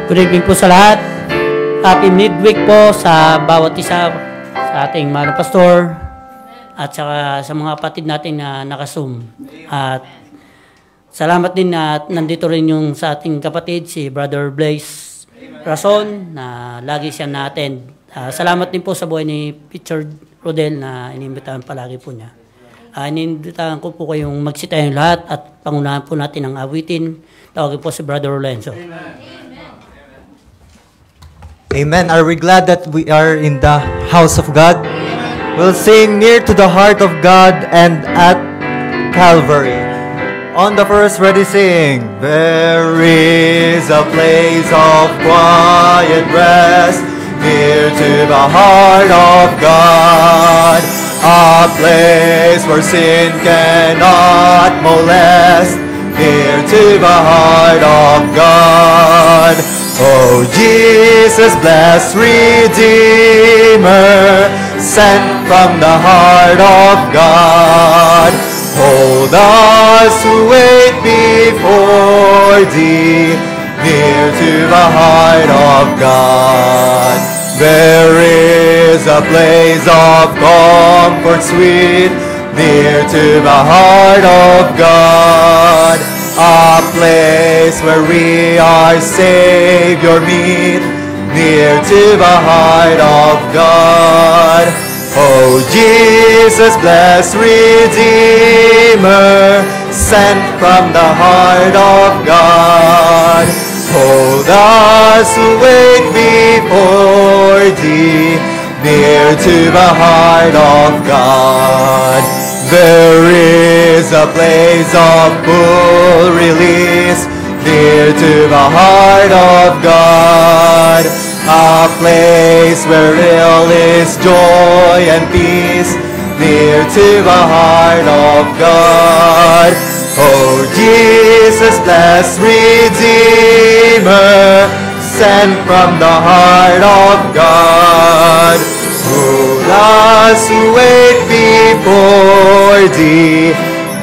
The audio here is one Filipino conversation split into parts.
Good evening po sa lahat. Happy midweek po sa bawat isa sa ating mga pastor at saka sa mga kapatid natin na nakasum. At salamat din na nandito rin yung sa ating kapatid, si Brother Blaze Rason, na lagi siya na-attend. Salamat din po sa buhay ni Richard Rodel na inimbitahan palagi po niya. Inimbitahan ko po kayong magsitayan lahat at pangunahan po natin ang awitin. Tawagin po si Brother Lorenzo. Amen. Are we glad that we are in the house of God? We'll sing near to the heart of God and at Calvary. On the first, ready, sing. There is a place of quiet rest near to the heart of God. A place where sin cannot molest, near to the heart of God. Oh, Jesus, blessed Redeemer, sent from the heart of God. Hold us who wait before Thee, near to the heart of God. There is a place of comfort sweet, near to the heart of God. A place where we our Savior meet, near to the heart of God. Oh, Jesus, blessed Redeemer, sent from the heart of God. Hold us who wait before Thee, near to the heart of God. There is a place of full release, near to the heart of God. A place where ill is joy and peace, near to the heart of God. Oh, Jesus, blessed Redeemer, sent from the heart of God. Hold us who wait before Thee,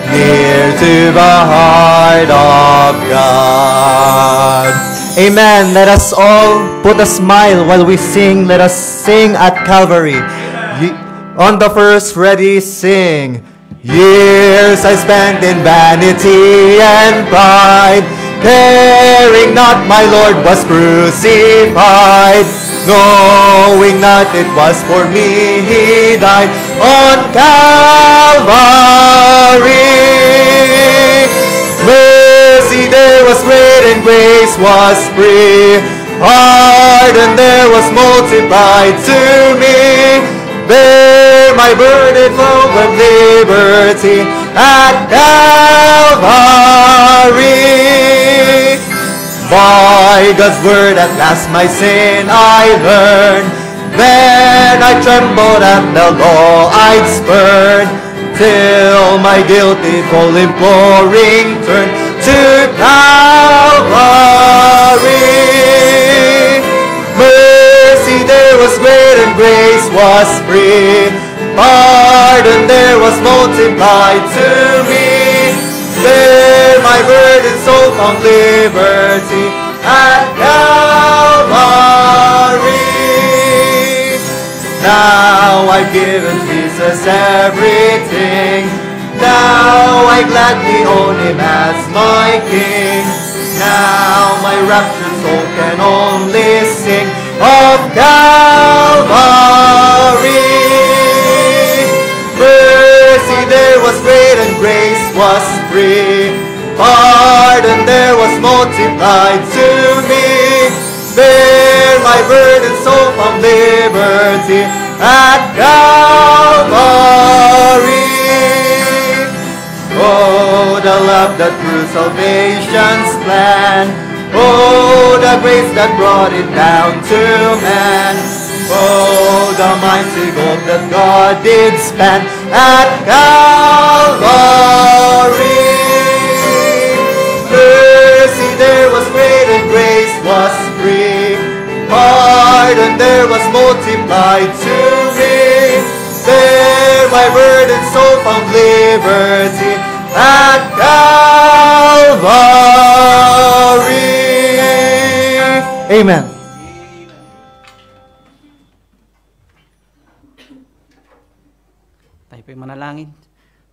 near to the heart of God. Amen. Let us all put a smile while we sing. Let us sing at Calvary. On the first, ready, sing. Years I spent in vanity and pride, caring not my Lord was crucified. Knowing not it was for me He died on Calvary. Mercy there was great and grace was free. Pardon there was multiplied to me. Bear my burden full of liberty at Calvary. By God's word at last my sin I learned. Then I trembled at the law I'd spurn, till my guilty full imploring turned to Calvary. Mercy there was great and grace was free. Pardon there was multiplied to me. There my burden soul found liberty at Calvary. Now I've given Jesus everything. Now I gladly own Him as my King. Now my raptured soul can only sing of Calvary. Mercy there was great and grace was free. Pardon there was multiplied to me. There my burden soul found liberty at Calvary. Oh, the love that through salvation's plan. Oh, the grace that brought it down to man. Oh, the mighty goal that God did spend at Calvary. Mercy there was great and grace was free. Pardon there was multiplied to me. There my burden soul found liberty at Calvary. Amen. Tayo po'y manalangin.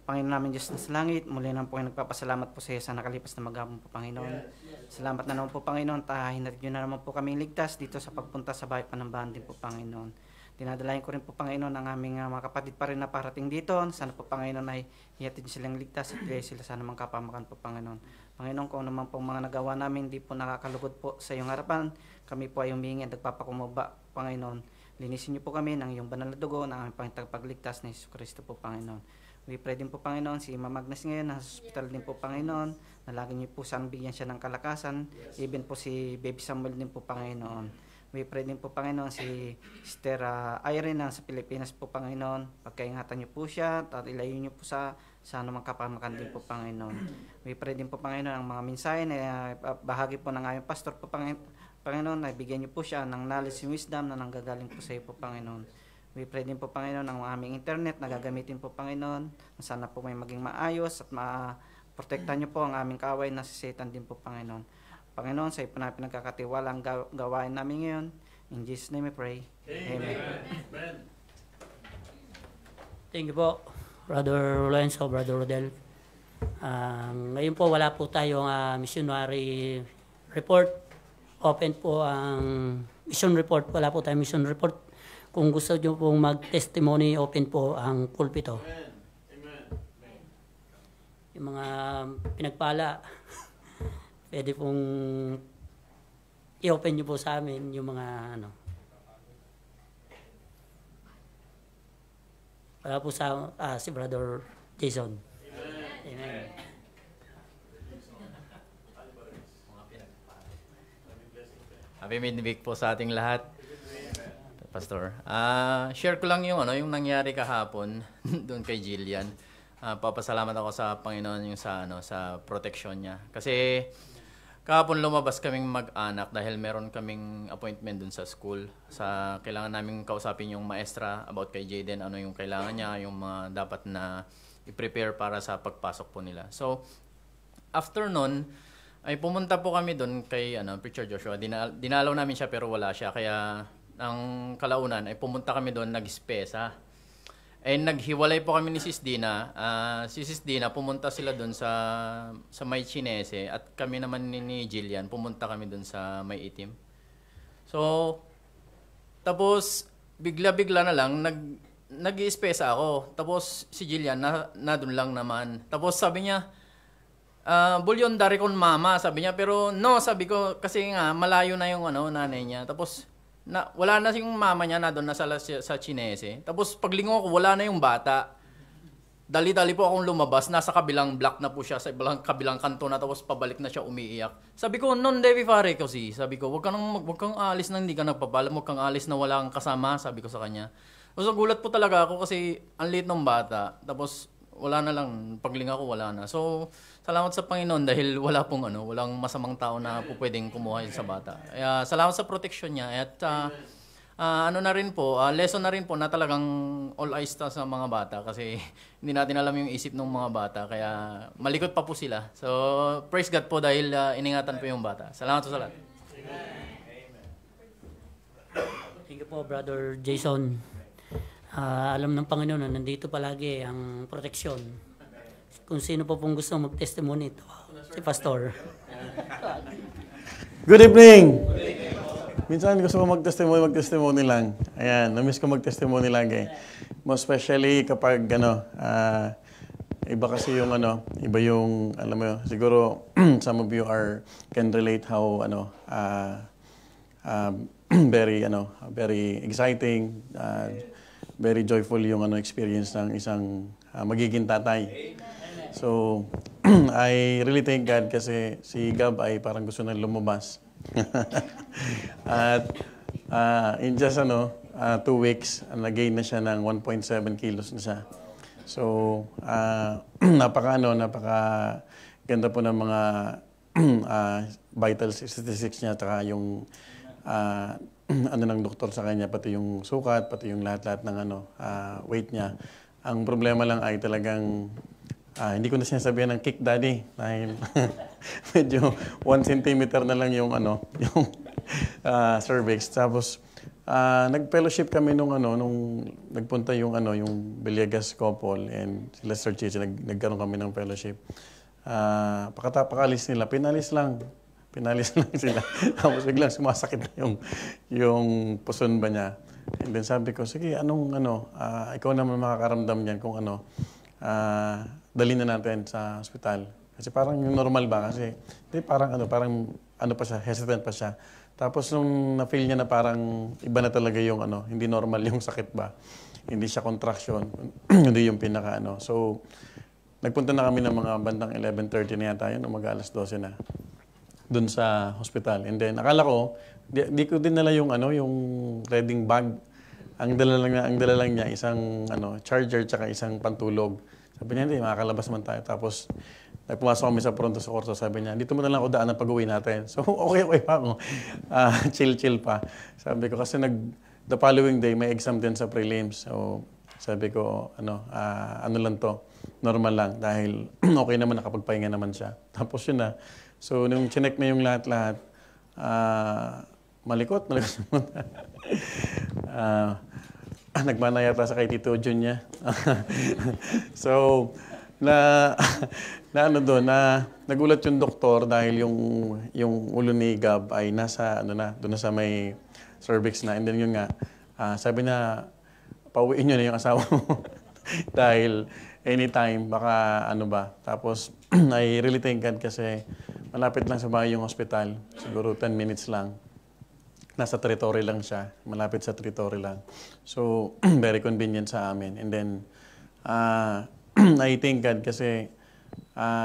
Panginoon namin Diyos na sa langit, muli naman po ay nagpapasalamat po sa iyo sa nakalipas na maghapon po, Panginoon. Salamat na naman po, Panginoon, hinatid nyo na naman po kami ligtas dito sa pagpunta sa bahay Panambahan din po, Panginoon. Dinadalayan ko rin po, Panginoon, ang aming mga kapatid pa rin na parating dito. Sana po, Panginoon, ay hihatid nyo silang ligtas at bigay sila sa anumang kapamakan po, Panginoon. Panginoon, kung naman po mga nagawa namin, di po nakakalugod po sa iyong harapan, kami po ay humingi at nagpapakumaba, Panginoon. Linisin niyo po kami ng iyong banal na dugo ng aming pagligtas na Hesus Kristo po, Panginoon. We pray din po, Panginoon, si Ma'am Agnes ngayon, nasa hospital din po, Panginoon. Nalagin niyo po saan bigyan siya ng kalakasan. Even po si Baby Samuel din po, Panginoon. We pray din po, Panginoon, si Sister Irene sa Pilipinas po, Panginoon. Pagkaingatan niyo po siya at ilayo niyo po sa anumang kapamakan din po, Panginoon. We pray din po, Panginoon, ang mga mensahe na bahagi po ng aming pastor po, Panginoon, ay bigyan niyo po siya ng knowledge and wisdom na nanggagaling po sa iyo po, Panginoon. We pray din po, Panginoon, ang aming internet na gagamitin po, Panginoon. Sana po may maging maayos at protektahan niyo po ang aming kaaway na si Satan din po, Panginoon. Panginoon, sa iyo po na pinagkakatiwala ang gawain namin ngayon. In Jesus' name we pray. Amen. Thank you po, Brother Lorenzo, Brother Rodel. Ngayon po, wala po tayong missionary report. Open po ang mission report. Wala po tayong mission report. Kung gusto nyo pong mag-testimony, open po ang pulpito. Amen. Yung mga pinagpala, pwede pong i-open nyo po sa amin yung mga wala po sa si Brother Jason. Amen. Happy midweek po sa ating lahat. Pastor. Share ko lang yung nangyari kahapon doon kay Jillian. Papasalamat ako sa Panginoon yung sa protection niya. Kasi kahapon lumabas kaming mag-anak dahil meron kaming appointment doon sa school. Kailangan naming kausapin yung maestra about kay Jaden, ano yung kailangan niya, yung mga dapat na i-prepare para sa pagpasok po nila. So, after nun, ay pumunta po kami doon kay Preacher Joshua. Dinalaw namin siya pero wala siya. Kaya ang kalaunan ay pumunta kami doon, nag-spesa. Naghiwalay po kami ni Sis Dina. Si Sis Dina, pumunta sila doon sa May Chinese at kami naman ni Jillian, pumunta kami doon sa May Itim. So, tapos bigla-bigla na lang, nag-i-spesa ako. Tapos si Jillian, na doon lang naman. Tapos sabi niya, bulyon dari kon mama, sabi niya. Pero no, sabi ko, kasi nga, malayo na yung nanay niya. Tapos, wala na yung mama niya na doon na sa Chinese. Tapos paglingon ko, wala na yung bata. Dali-dali po akong lumabas. Nasa kabilang block na po siya, sa kabilang kanto na. Tapos pabalik na siya umiiyak. Sabi ko, non devi fare kasi. Sabi ko, wag kang alis na hindi ka nagpapalam. Wag kang alis na wala kang kasama. Sabi ko sa kanya. So gulat po talaga ako kasi ang liit ng bata. Tapos wala na lang. Paglinga ko, wala na. So, salamat sa Panginoon dahil walang masamang tao na po pwedeng kumuha sa bata. Kaya salamat sa protection niya. At na rin po, lesson na rin po na talagang all eyes sa mga bata kasi hindi natin alam yung isip ng mga bata. Kaya malikot pa po sila. So, praise God po dahil iningatan po yung bata. Salamat po sa lahat. Thank you po, Brother Jason. Alam ng Panginoon na nandito palagi ang proteksyon. Kung sino po pong gusto mag-testimony ito, si Pastor. Good evening! Minsan gusto ko mag-testimony lang. Ayan, na-miss ko mag-testimony lagi. Most especially kapag iba kasi yung iba yung, alam mo yun, siguro some of you can relate how very exciting, very joyful yung experience ng isang magiging tatay. So, I really thank God kasi si Gab ay parang gusto na lumabas. At in just 2 weeks, nag-gain na siya ng 1.7 kilos na siya. So, napaka ganda po ng mga vital statistics niya, taka yung ng doktor sa kanya, pati yung sukat, pati yung lahat-lahat ng weight niya. Ang problema lang ay talagang hindi ko na sinasabihan ng kick daddy dahil medyo 1 centimeter na lang yung cervix. Tapos, nag-fellowship kami nung nagpunta yung yung Villegas couple and sila Sir Chichi, nagkaroon kami ng fellowship. Pakalis nila, pinalis lang sila. Tapos biglang sumasakit na yung puson ba niya. And then sabi ko, sige, ikaw naman makakaramdam niyan kung dali na natin sa ospital. Kasi parang yung normal ba? Kasi parang pa siya, hesitant pa siya. Tapos nung na-feel niya na parang iba na talaga yung hindi normal yung sakit ba. Hindi siya contraction, hindi yung pinaka So, nagpunta na kami ng mga bandang 11:30 na yata yun, mag-alas 12 na. Doon sa hospital. And then, akala ko, di ko din nala yung yung reading bag. Ang dala lang niya isang charger tsaka isang pantulog. Sabi niya, hindi, makakalabas man tayo. Tapos, pumasok kami sa Pronto Socorro. Sabi niya, dito mo na lang ako daan ng pag-uwi natin. So, okay pa ako. Chill pa. Sabi ko, kasi the following day, may exam din sa prelims. So, sabi ko, lang to, normal lang. Dahil okay naman, nakapagpahinga naman siya. Tapos yun na. So, nung chinek na yung lahat-lahat, malikot naman. Nagmana yata sa kay Tito Jun niya. So, nagulat yung doktor dahil yung ulo ni Gab ay nasa, doon na sa may cervix na. And then yun nga, sabi na, pauwiin nyo na yung asawa mo. Dahil anytime, baka Tapos, I really thank God kasi malapit lang sa bahay yung hospital. Siguro 10 minutes lang. Nasa territory lang siya. Malapit sa territory lang. So, very convenient sa amin. And then, I thank God kasi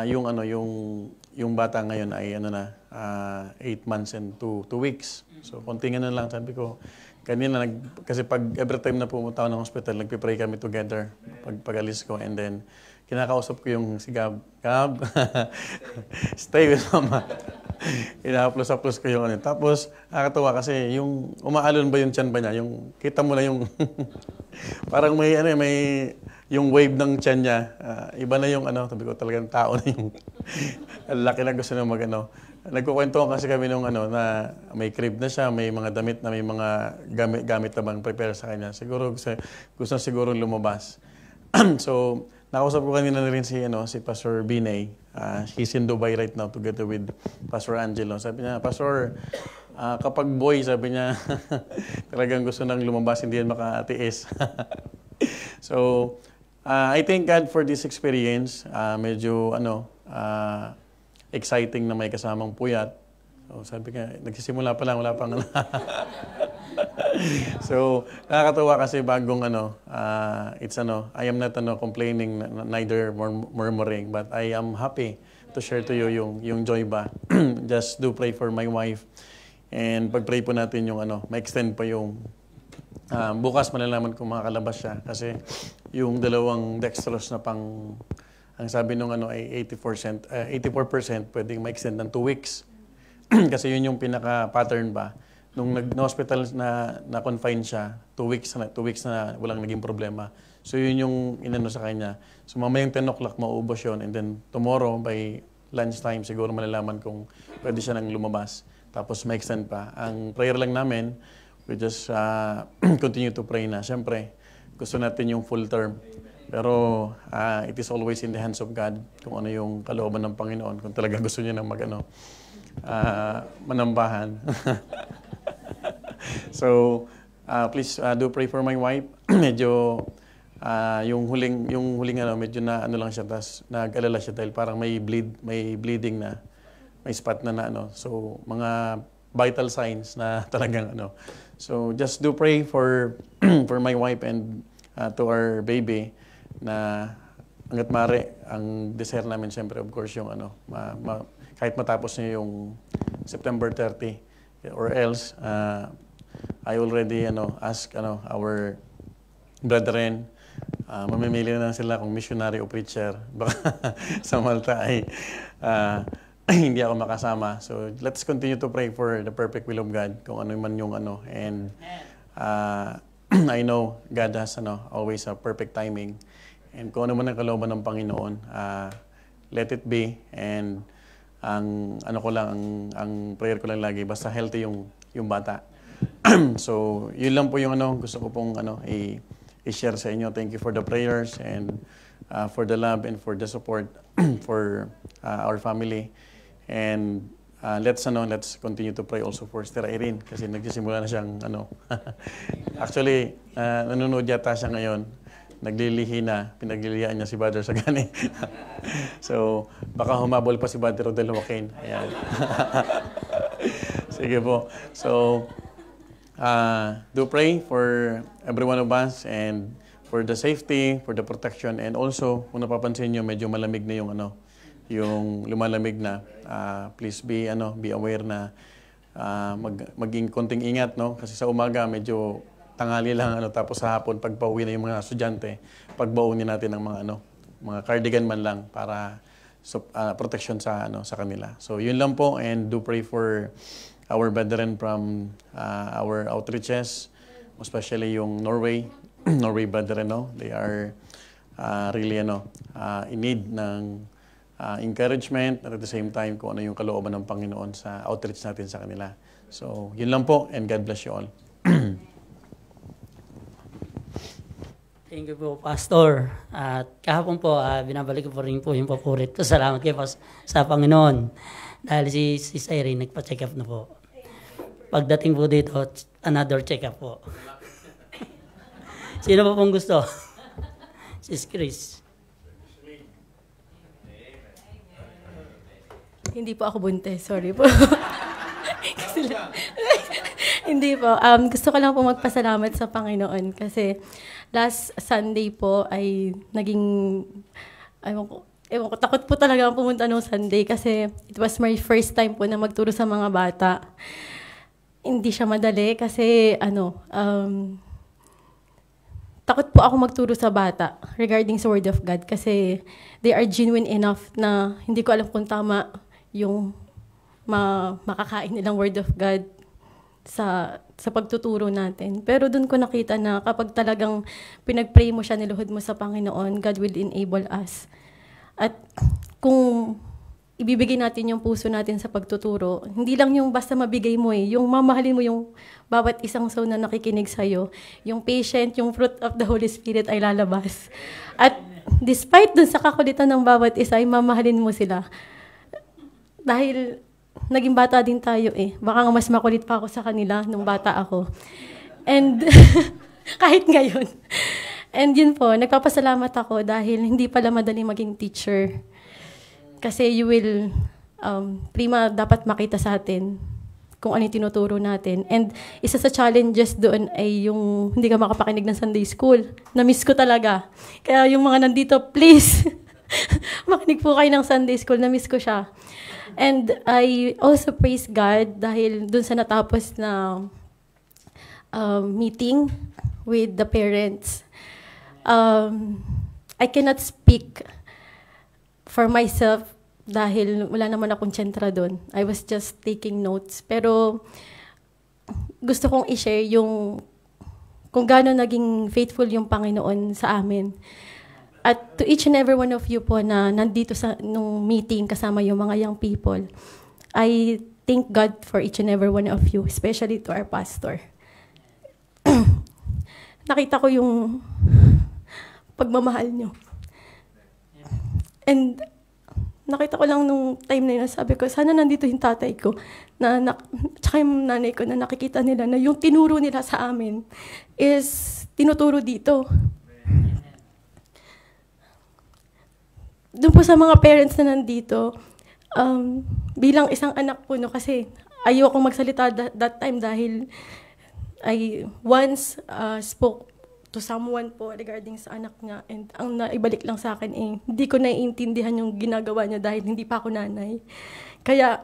yung bata ngayon ay 8 months and 2 weeks. So, konting lang. Sabi ko, kanina, kasi pag every time na pumunta ako ng hospital, nagpipray kami together pag-alis ko. And then, kinakausap ko yung si Gab. Gab, stay with Mama. Inahaplos-haplos ko yung Tapos, nakakatawa kasi yung umaalon ba yung tiyan ba niya? Yung, kita mo na yung, parang may yung wave ng tiyan niya. Iba na yung sabi ko talagang tao na yung, laki na gusto na Nagkukwentuhan kasi kami nung na may crib na siya, may mga damit na may mga gamit na bang prepare sa kanya. Siguro gusto siguro lumabas. So, nakausap ko kanina na rin si Pastor Binay. He's in Dubai right now together with Pastor Angelo. Sabi niya, Pastor, kapag boy, sabi niya, talagang gusto nang lumabas, hindi yan makatiis. So, I thank God for this experience. Medyo, exciting na may kasamang puyat. So, sabi ka, nagsisimula pa lang, wala pang So, nakakatawa kasi bagong it's I am not complaining, neither murmuring, but I am happy to share to you yung joy ba. Just do pray for my wife. And pag-pray po natin yung ma-extend pa yung bukas malalaman kung makakalabas siya. Kasi yung dalawang dextrose na ang sabi nung ay 84% pwedeng ma-extend ng 2 weeks. Kasi yun yung pinaka-pattern ba. Nung nag-hospital na confine siya, 2 weeks na walang naging problema. So yun yung sa kanya. So mamayang 10 o'clock maubos yun. And then tomorrow by lunchtime siguro malalaman kung pwede siya nang lumabas. Tapos ma-extend pa. Ang prayer lang namin, we just continue to pray na. Siyempre, gusto natin yung full term. Pero it is always in the hands of God kung ano yung kalooban ng Panginoon. Kung talaga gusto niya nang manambahan. So, please do pray for my wife. Medyo yung huling medyo na lang siya, tas nag-alala siya dahil parang may bleeding na, may spot na So, mga vital signs na talagang So, just do pray for for my wife and to our baby na hangga't maaari ang desire namin siyempre of course yung kahit matapos niya yung September 30 or else I already ask our brethren, mamimili na sila kung missionary o preacher. Baka sa Malta ay hindi ako makasama. So let's continue to pray for the perfect will of God kung ano man yung and I know God has always a perfect timing. And kung ano man ang kalooban ng Panginoon, let it be. And ang ano ko lang, ang prayer ko lang lagi, basta healthy yung bata. So, yun lang po yung gusto ko pong i-share sa inyo. Thank you for the prayers and for the love and for the support for our family. And let's continue to pray also for Sister Irene kasi nagsisimula na siyang actually nanonood yata siya ngayon. Naglilihi na, pinaglilihan niya si Brother Sagani. So, baka humabol pa si Brother Rodel Joaquin. Ayan. Sige po. So, do pray for every one of us and for the safety, for the protection, and also, kung napapansin nyo, medyo malamig na yung lumalamig na. Please be aware na maging konting ingat, no? Kasi sa umaga, medyo tanghali lang, tapos sa hapon, pag pauwi na yung mga estudyante, pagbaunin natin ng mga cardigan man lang para protection sa kanila. So, yun lang po, and do pray for our brethren from our outreaches, especially yung Norway brethren, no? They are really in need ng encouragement at the same time kung ano yung kalooban ng Panginoon sa outreach natin sa kanila. So, yun lang po, and God bless you all. Thank you po, Pastor. At kahapon po, binabalik ko po rin po yung papurit ko. Salamat kayo sa Panginoon. Dahil si Irene nagpa-check up na po. Pagdating po dito, another check up po. Sino po pong gusto? Sis Chris. Hindi po ako buntis. Sorry po. Hindi po. Gusto ko lang po magpasalamat sa Panginoon kasi last Sunday po ay naging, ewan ko, takot po talaga ang pumunta nung Sunday kasi it was my first time po na magturo sa mga bata. Hindi siya madali kasi takot po ako magturo sa bata regarding sa Word of God kasi they are genuine enough na hindi ko alam kung tama yung makakain nilang Word of God sa pagtuturo natin. Pero doon ko nakita na kapag talagang pinag-pray mo siya, niluhod mo sa Panginoon, God will enable us. At kung ibibigay natin yung puso natin sa pagtuturo, hindi lang yung basta mabigay mo yung mamahalin mo yung bawat isang soul na nakikinig sa'yo, yung patient, yung fruit of the Holy Spirit ay lalabas. At despite dun sa kakulitan ng bawat isa, ay mamahalin mo sila. Dahil naging bata din tayo Baka nga mas makulit pa ako sa kanila nung bata ako. And kahit ngayon. And yun po, nagpapasalamat ako dahil hindi pala madali maging teacher. Kasi you will, prima dapat makita sa atin kung ano yung tinuturo natin. And isa sa challenges doon ay yung hindi ka makapakinig ng Sunday School. Na-miss ko talaga. Kaya yung mga nandito, please, makinig po kayo ng Sunday School. Na-miss ko siya. And I also praise God dahil dun sa natapos na meeting with the parents. I cannot speak for myself dahil wala naman akong tsentra doon. I was just taking notes. Pero gusto kong i-share yung kung gaano naging faithful yung Panginoon sa amin. At to each and every one of you po na nandito sa nung meeting kasama yung mga young people, I thank God for each and every one of you, especially to our pastor. Nakita ko yung pagmamahal nyo. And nakita ko lang nung time na yun, sabi ko, sana nandito yung tatay ko, tsaka yung nanay ko na nakikita nila na yung tinuro nila sa amin is tinuturo dito. Doon po sa mga parents na nandito, bilang isang anak po, kasi ayoko magsalita that time dahil I once spoke to someone po regarding sa anak niya and ang naibalik lang sa akin hindi ko naiintindihan yung ginagawa niya dahil hindi pa ako nanay. Kaya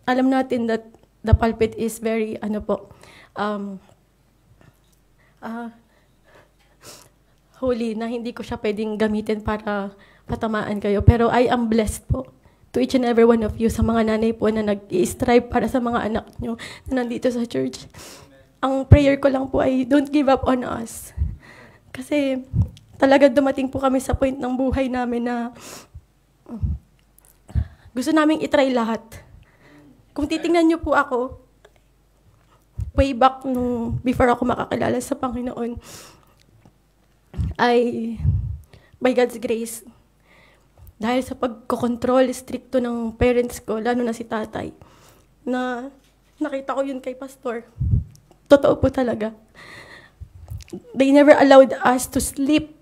alam natin that the pulpit is very, holy na hindi ko siya pwedeng gamitin para patamaan kayo. Pero I am blessed po to each and every one of you, sa mga nanay po na nag-i-strive para sa mga anak nyo na nandito sa church. Ang prayer ko lang po ay don't give up on us. Kasi talaga dumating po kami sa point ng buhay namin na gusto naming itry lahat. Kung titingnan niyo po ako, way back nung before ako makakilala sa Panginoon, ay by God's grace, dahil sa pagkokontrol, stricto ng parents ko, lalo na si tatay, na nakita ko yun kay Pastor. Totoo po talaga. They never allowed us to sleep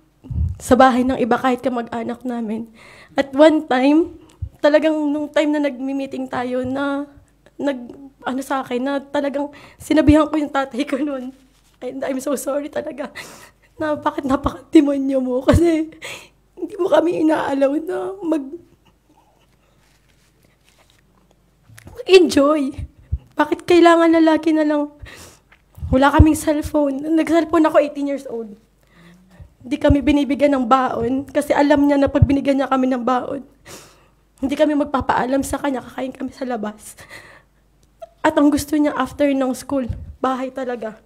sa bahay ng iba kahit kamag-anak namin. At one time, talagang nung time na nag-meeting tayo na sa akin, na talagang sinabihan ko yung tatay ko noon. And I'm so sorry talaga. Na bakit napaka-demonyo mo? Kasi hindi mo kami inaalaw na mag-enjoy. Bakit kailangan lalaki na lang? Wala kaming cellphone. Nag-cellphone ako 18 years old. Hindi kami binibigyan ng baon kasi alam niya na pag binigyan niya kami ng baon, hindi kami magpapaalam sa kanya, kakain kami sa labas. At ang gusto niya after ng school, bahay talaga.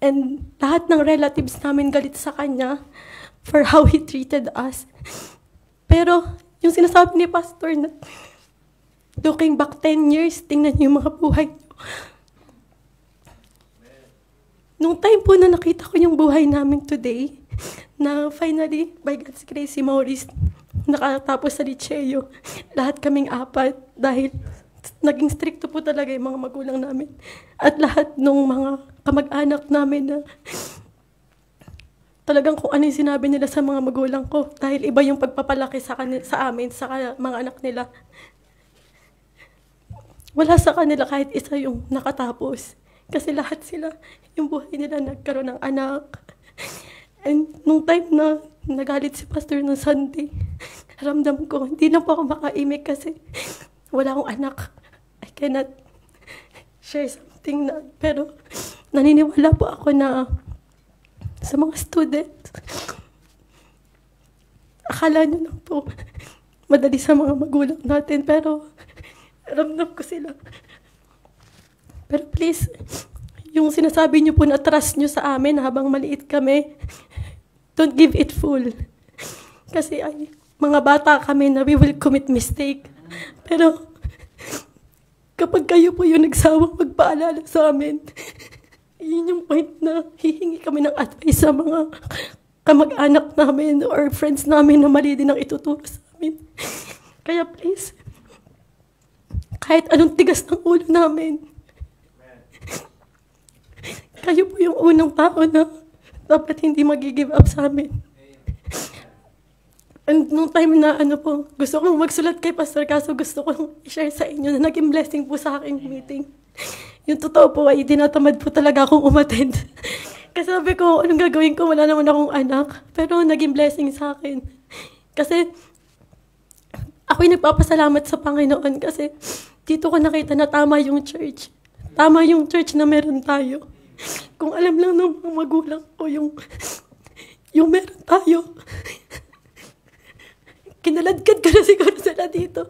And lahat ng relatives namin galit sa kanya for how he treated us. Pero yung sinasabi ni Pastor na looking back 10 years, tingnan niyo yung mga buhay niyo. Nung time po na nakita ko yung buhay namin today, na finally, by God's grace, si Maurice nakatapos sa Liceo. Lahat kaming apat dahil naging stricto po talaga yung mga magulang namin. At lahat ng mga kamag-anak namin na talagang kung ano yung sinabi nila sa mga magulang ko dahil iba yung pagpapalaki sa amin, sa mga anak nila. Wala sa kanila kahit isa yung nakatapos. Kasi lahat sila, yung buhay nila nagkaroon ng anak. And nung time na nagalit si Pastor ng Sunday, ramdam ko, hindi na po ako makaimik kasi wala akong anak. I cannot share something na, pero naniniwala po ako na sa mga students, akala nyo lang po, madali sa mga magulang natin, pero ramdam ko sila. Pero please, yung sinasabi niyo po na trust niyo sa amin habang maliit kami, don't give it full. Kasi ay, mga bata kami na we will commit mistake. Pero kapag kayo po yung nagsawang magpaalala sa amin, yun yung point na hihingi kami ng advice sa mga kamag-anak namin or friends namin na mali din ang ituturo sa amin. Kaya please, kahit anong tigas ng ulo namin, kayo po yung unang tao na dapat hindi mag-give up sa amin. And nung time na gusto kong magsulat kay Pastor kaso gusto kong i-share sa inyo na naging blessing po sa aking meeting. Yung totoo po ay tinatamad po talaga akong umattend. Kasi sabi ko, anong gagawin ko? Wala naman akong anak. Pero naging blessing sa akin. Kasi ako'y nagpapasalamat sa Panginoon kasi dito ko nakita na tama yung church. Tama yung church na meron tayo. Kung alam lang ng mga magulang ko yung meron tayo, kinaladkad ko na siguro sila dito.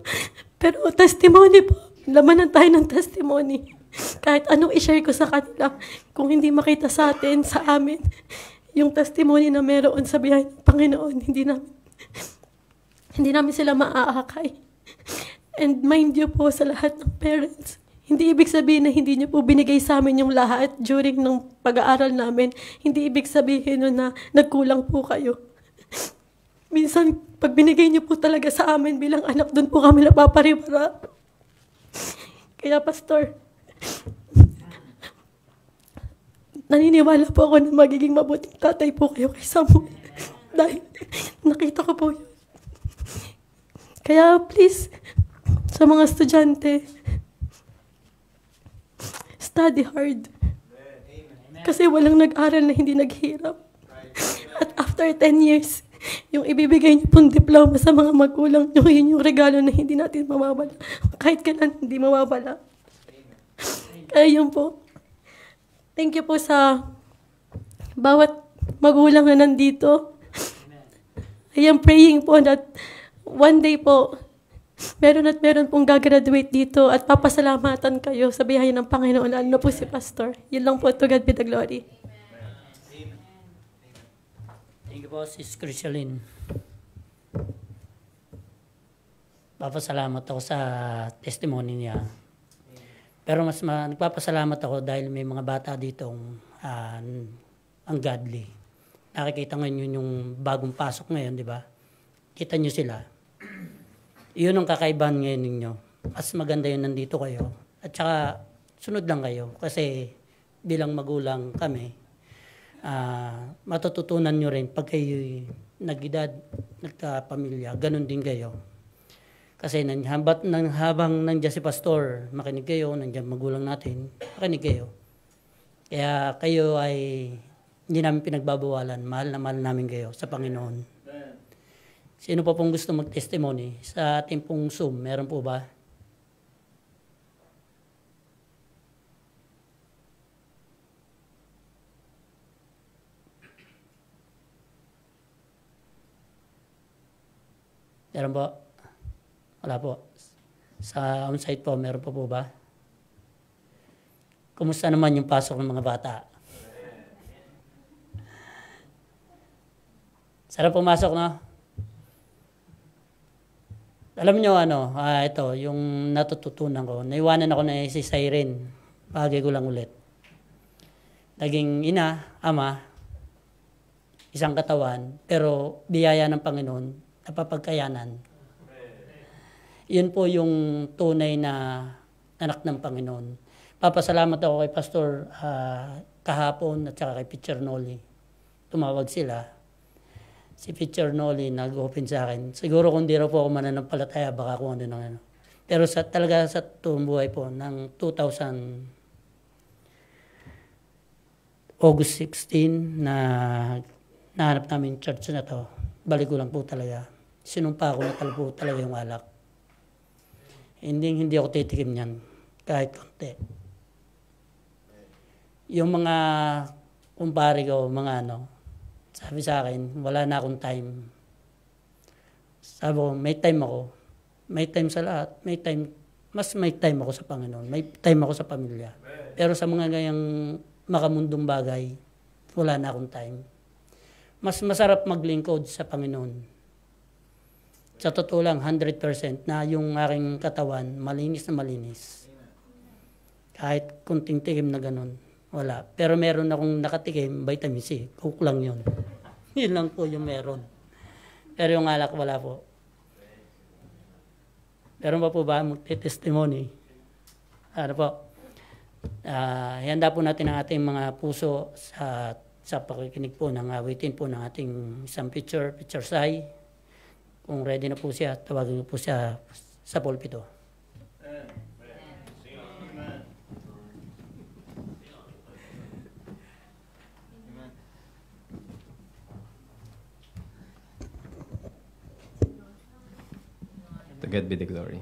Pero testimony po, lamanan tayo ng testimony. Kahit anong i-share ko sa kanila, kung hindi makita sa atin, sa amin, yung testimony na meron sa biyahe ng Panginoon, hindi namin sila maaakay. And mind you po sa lahat ng parents, hindi ibig sabihin na hindi niyo po binigay sa amin yung lahat during ng pag-aaral namin. Hindi ibig sabihin na nagkulang po kayo. Minsan, pag binigay niyo po talaga sa amin bilang anak, doon po kami napapariwara. Kaya, Pastor, naniniwala po ako na magiging mabuting tatay po kayo kay Samuel. Dahil nakita ko po yun. Kaya, please, sa mga estudyante, study hard. Kasi walang nag-aral na hindi naghirap. At after 10 years, yung ibibigay niyo pong diploma sa mga magulang niyo, yun yung regalo na hindi natin mawawala. Kahit kailan, hindi mawawala. Kaya yun po. Thank you po sa bawat magulang na nandito. I am praying po that one day po, meron pong gagraduate dito at papasalamatan kayo sa biyahe ng Panginoon, lalo na po si Pastor. Yun lang po, to God be the glory. Thank you po, Sis Chrisaline. papasalamat ako sa testimony niya. Pero mas nagpapasalamat ako dahil may mga bata ditong ang godly. Nakikita ngayon yung bagong pasok ngayon, di ba? Kita nyo sila. Iyon ang kakaibahan ngayon ninyo. Mas maganda yun nandito kayo. At saka, sunod lang kayo. Kasi bilang magulang kami, matututunan nyo rin pag kayo nag-edad, nagkapamilya, ganun din kayo. Kasi habang nandiyan si pastor, makinig kayo, nandiyan magulang natin, makinig kayo. Kaya kayo ay hindi namin pinagbabawalan, mahal na mahal namin kayo sa Panginoon. Sino pa pong gusto mag-testimony? Sa ating pong Zoom, meron po ba? Meron po? Wala po. Sa on-site po, meron po ba? Kumusta naman yung pasok ng mga bata? Sarap pumasok, no? Alam nyo ito, yung natututunan ko. Naiwanan ako na si Siren. Bagay ko lang ulit. Naging ina, ama, isang katawan, pero biyaya ng Panginoon, napapagkayanan. Yun po yung tunay na anak ng Panginoon. Papasalamat ako kay Pastor kahapon at saka kay Pitcher Noli. Tumawag sila. Si Pitcher Noli nag-open sa akin. Siguro kung di raw po ako mananampalataya, baka kung ano. Pero talaga sa tuong buhay po, ng 2000, August 16, na nahanap namin church na to, balik ko lang po talaga. Sinumpa ko na po talaga yung alak. Hindi ako titikim niyan, kahit konti. Yung mga kumpare ko, mga sabi sa akin, wala na akong time. Sabi ko, may time ako. May time sa lahat. May time ako sa Panginoon. May time ako sa pamilya. Pero sa mga ganyang makamundong bagay, wala na akong time. Mas masarap maglingkod sa Panginoon. Sa totoo lang, 100% na yung aking katawan, malinis na malinis. Kahit kunting tikim na ganun. Wala. Pero meron akong nakatikim, vitamin C. Coke lang yun. Yun lang po yung meron. Pero yung alak, wala po. Meron pa po ba magte-testimony? Ano po? Handa po natin ang ating mga puso sa pakikinig po ng awitin po ng ating isang Pitcher Sai. Kung ready na po siya, tawagin po siya sa pulpito. To God be the glory.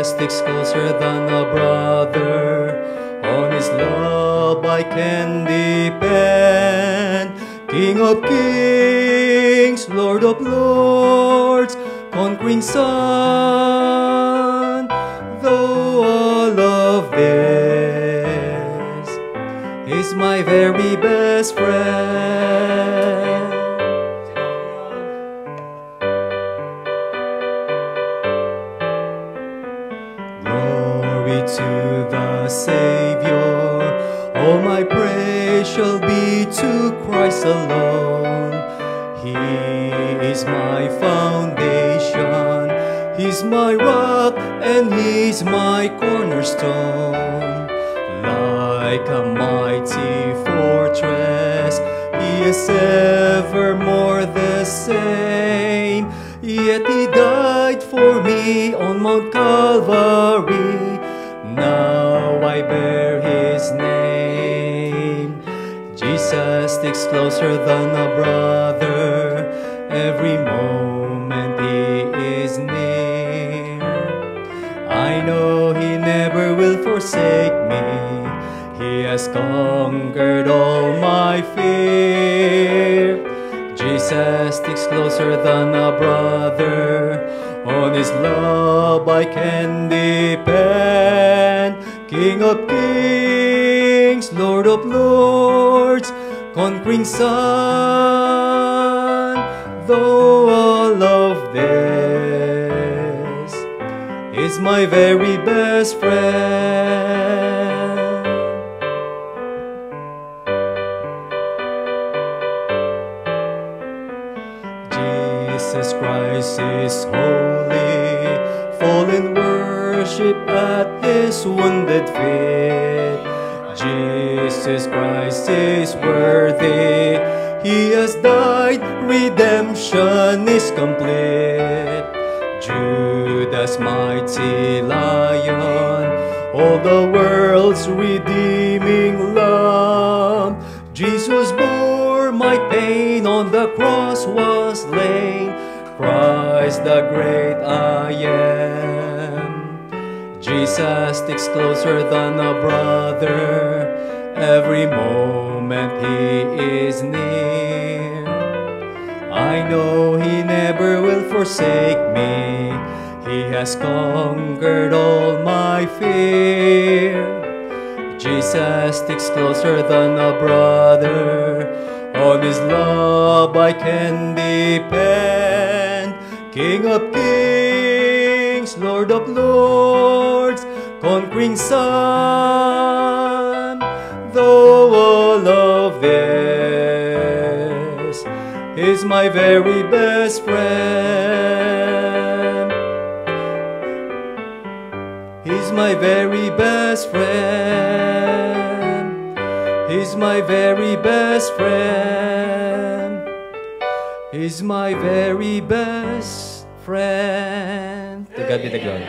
sticks closer than a brother. On His love I can depend. King of kings, Lord of lords, conquer conquering Son. Though all of this is my very best friend. Glory to the Savior, all my praise shall be to Christ alone. He is my foundation, He's my rock, and He's my cornerstone. Like a mighty fortress, He is evermore the same. Yet He died for me on Mount Calvary. Now I bear His name. Jesus sticks closer than a brother. Every moment He is near. I know He never will forsake me. He has conquered all my fear. Jesus sticks closer than a brother. On His love I can depend. King of kings, Lord of lords, conquering Son. Though all of this is my very best friend. Jesus Christ is holy, fall in worship at His wounded feet. Jesus Christ is worthy, He has died, redemption is complete. Judas, mighty lion, all the world's redeeming lamb. Jesus bore my pain, on the cross was laid. Christ the great I am. Jesus sticks closer than a brother. Every moment He is near. I know He never will forsake me. He has conquered all my fear. Jesus sticks closer than a brother. On His love I can depend. King of kings, Lord of lords, conquering Son. Though all of this is my very best friend. He's my very best friend. He's my very best friend. He's my very best friend. To God be the glory.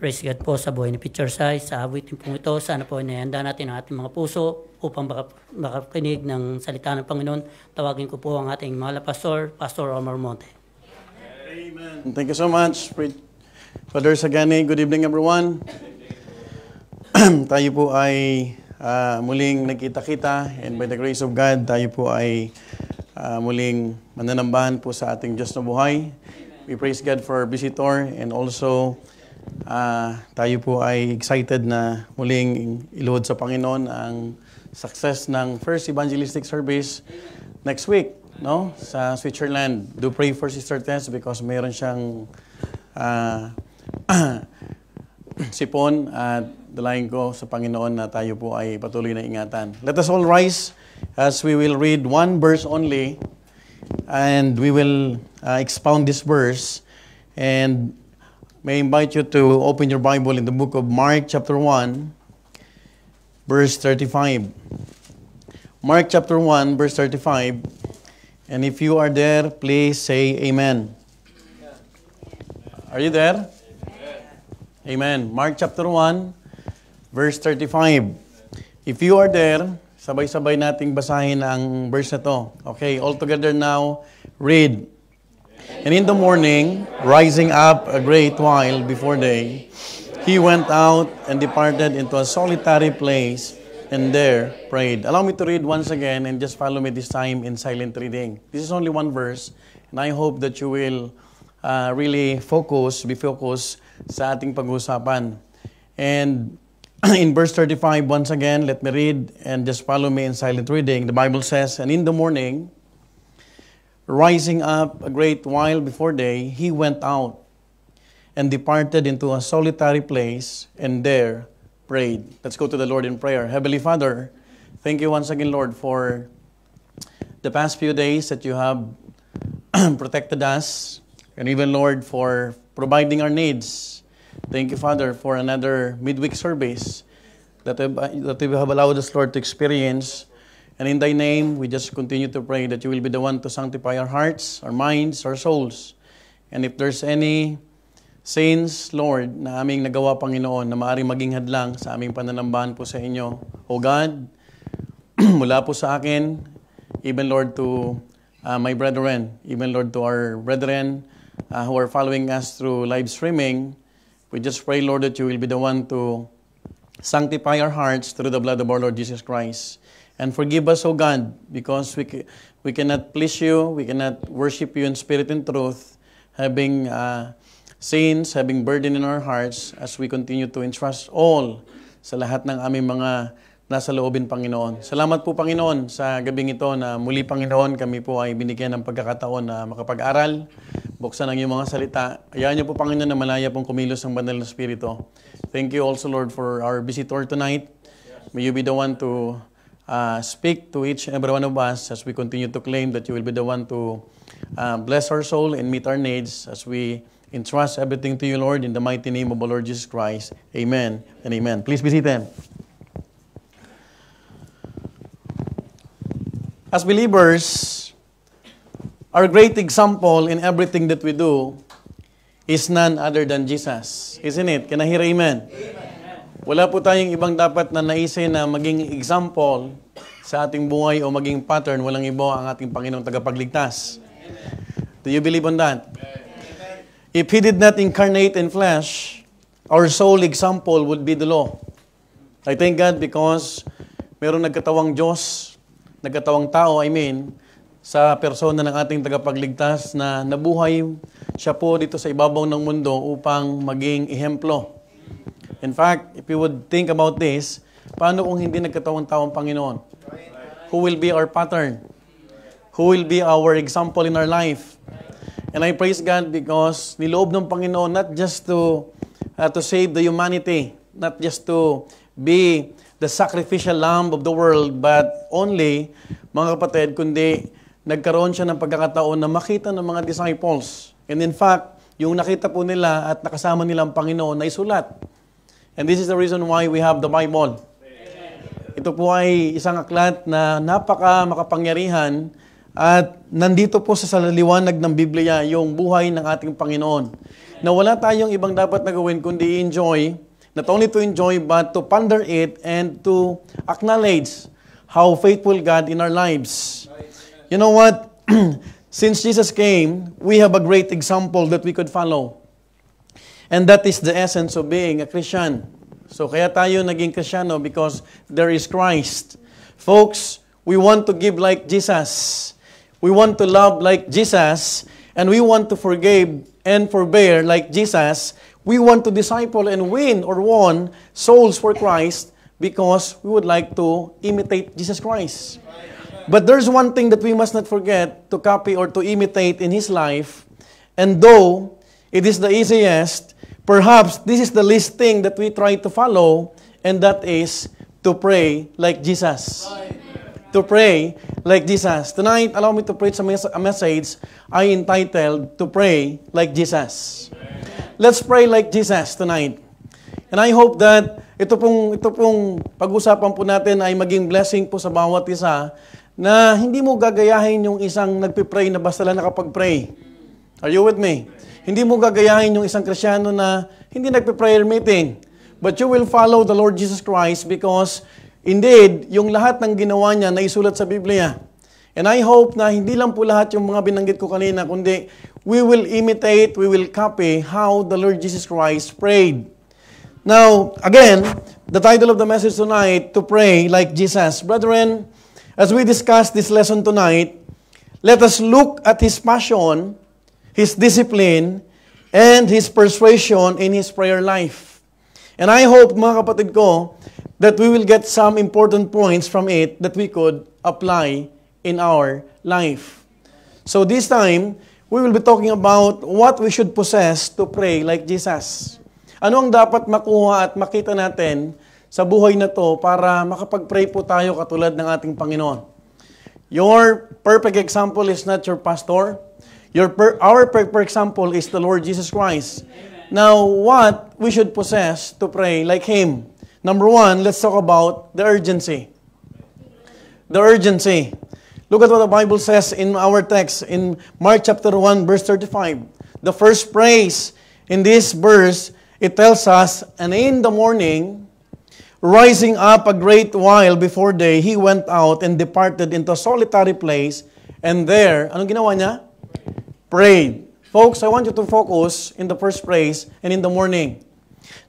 Praise God po sa buhay ni Picture Size. Sa awitin pong ito, sana po inihanda natin ang ating mga puso upang makakinig ng salita ng Panginoon. Tawagin ko po ang ating mahal na pastor, Pastor Omar Monte. Amen. Thank you so much, Father Sagani. Good evening, everyone. Tayo po ay muling nagkita-kita, and by the grace of God, tayo po ay muling mananambahan po sa ating Diyos na buhay. We praise God for our visitor, and also tayo po ay excited na muling iluhod sa Panginoon ang success ng first evangelistic service next week, no? Sa Switzerland. Do pray for Sister Tess because mayroon siyang sipon, at dalayan ko sa Panginoon na tayo po ay patuloy na ingatan. Let us all rise as we will read one verse only, and we will expound this verse. And may I invite you to open your Bible in the book of Mark chapter 1, verse 35. Mark chapter 1, verse 35. And if you are there, please say amen. Are you there? Amen. Mark chapter 1, verse 35. If you are there, sabay-sabay nating basahin ang verse na to. Okay, all together now, read. And in the morning, rising up a great while before day, he went out and departed into a solitary place, and there prayed. Allow me to read once again and just follow me this time in silent reading. This is only one verse, and I hope that you will really be focused sa ating pag-usapan. And in verse 35, once again, let me read and just follow me in silent reading. The Bible says, "And in the morning, rising up a great while before day, he went out and departed into a solitary place, and there prayed." Let's go to the Lord in prayer. Heavenly Father, thank you once again, Lord, for the past few days that you have protected us, and even, Lord, for providing our needs. Thank you, Father, for another midweek service that you have allowed us, Lord, to experience. And in Thy name, we just continue to pray that you will be the one to sanctify our hearts, our minds, our souls. And if there's any sins, Lord, na aming nagawa, Panginoon, na maaaring maging hadlang sa aming pananambahan po sa inyo, O God, mula po sa akin, even, Lord, to my brethren, even, Lord, to our brethren who are following us through live streaming, we just pray, Lord, that you will be the one to sanctify our hearts through the blood of our Lord Jesus Christ. And forgive us, O God, because we cannot please you, we cannot worship you in spirit and truth, having sins, having burden in our hearts as we continue to entrust all sa lahat ng aming mga nasa loobin, Panginoon. Salamat po, Panginoon, sa gabing ito na muli, Panginoon, kami po ay binigyan ng pagkakataon na makapag-aral, buksan ang iyong mga salita. Hayaan niyo po, Panginoon, na malaya pong kumilos ang banal na Espiritu. Thank you also, Lord, for our visitor tonight. May you be the one to speak to each and every one of us as we continue to claim that you will be the one to bless our soul and meet our needs as we entrust everything to you, Lord, in the mighty name of our Lord Jesus Christ. Amen and amen. Please be seated. As believers, our great example in everything that we do is none other than Jesus. Isn't it? Can I hear amen? Wala po tayong ibang dapat na naisin na maging example sa ating buhay o maging pattern. Walang iba ang ating Panginoong tagapagligtas. Do you believe on that? If He did not incarnate in flesh, our sole example would be the law. I thank God because mayroong nagkatawang Diyos, nagkatawang tao, sa persona ng ating tagapagligtas na nabuhay siya po dito sa ibabaw ng mundo upang maging ehemplo. In fact, if you would think about this, paano kung hindi nagkatawang tao ang Panginoon? Who will be our pattern? Who will be our example in our life? And I praise God because niloob ng Panginoon not just to save the humanity, not just to be the sacrificial lamb of the world, but only, mga kapatid, kundi nagkaroon siya ng pagkakataon na makita ng mga disciples. And in fact, yung nakita po nila at nakasama nila ang Panginoon na isulat. And this is the reason why we have the Bible. Ito po ay isang aklat na makapangyarihan at nandito po sa liwanag ng Biblia yung buhay ng ating Panginoon. Na wala tayong ibang dapat na gawin kundi enjoy, not only to enjoy but to ponder it and to acknowledge how faithful God in our lives. You know what? Since Jesus came, we have a great example that we could follow. And that is the essence of being a Christian. So kaya tayo naging Kristiyano because there is Christ. Folks, we want to give like Jesus. We want to love like Jesus. And we want to forgive and forbear like Jesus. We want to disciple and win or won souls for Christ because we would like to imitate Jesus Christ. But there's one thing that we must not forget to copy or to imitate in His life. And though it is the easiest, perhaps this is the least thing that we try to follow, and that is to pray like Jesus. To pray like Jesus. Tonight, allow me to preach a message I entitled, To Pray Like Jesus. Let's pray like Jesus tonight. And I hope that ito pong pag-usapan po natin ay maging blessing po sa bawat isa na hindi mo gagayahin yung isang nagpipray na basta lang nakapag-pray. Are you with me? Hindi mo gagayahin yung isang Kristiyano na hindi nagpe-prayer meeting. But you will follow the Lord Jesus Christ because indeed, yung lahat ng ginawa niya na isulat sa Biblia. And I hope na hindi lang po lahat yung mga binanggit ko kanina, kundi we will imitate, we will copy how the Lord Jesus Christ prayed. Now, again, the title of the message tonight, to pray like Jesus. Brethren, as we discuss this lesson tonight, let us look at His passion, His discipline, and His persuasion in His prayer life. And I hope, mga kapatid ko, that we will get some important points from it that we could apply in our life. So this time, we will be talking about what we should possess to pray like Jesus. Ano ang dapat makuha at makita natin sa buhay na to para makapag-pray po tayo katulad ng ating Panginoon. Your perfect example is not your pastor. Our perfect example is the Lord Jesus Christ. Amen. Now, what we should possess to pray like Him? Number one, let's talk about the urgency. The urgency. Look at what the Bible says in our text in Mark chapter 1, verse 35. The first phrase in this verse, it tells us, and in the morning, rising up a great while before day, He went out and departed into a solitary place, and there, anong ginawa niya? Prayed. Folks, I want you to focus in the first phrase and in the morning.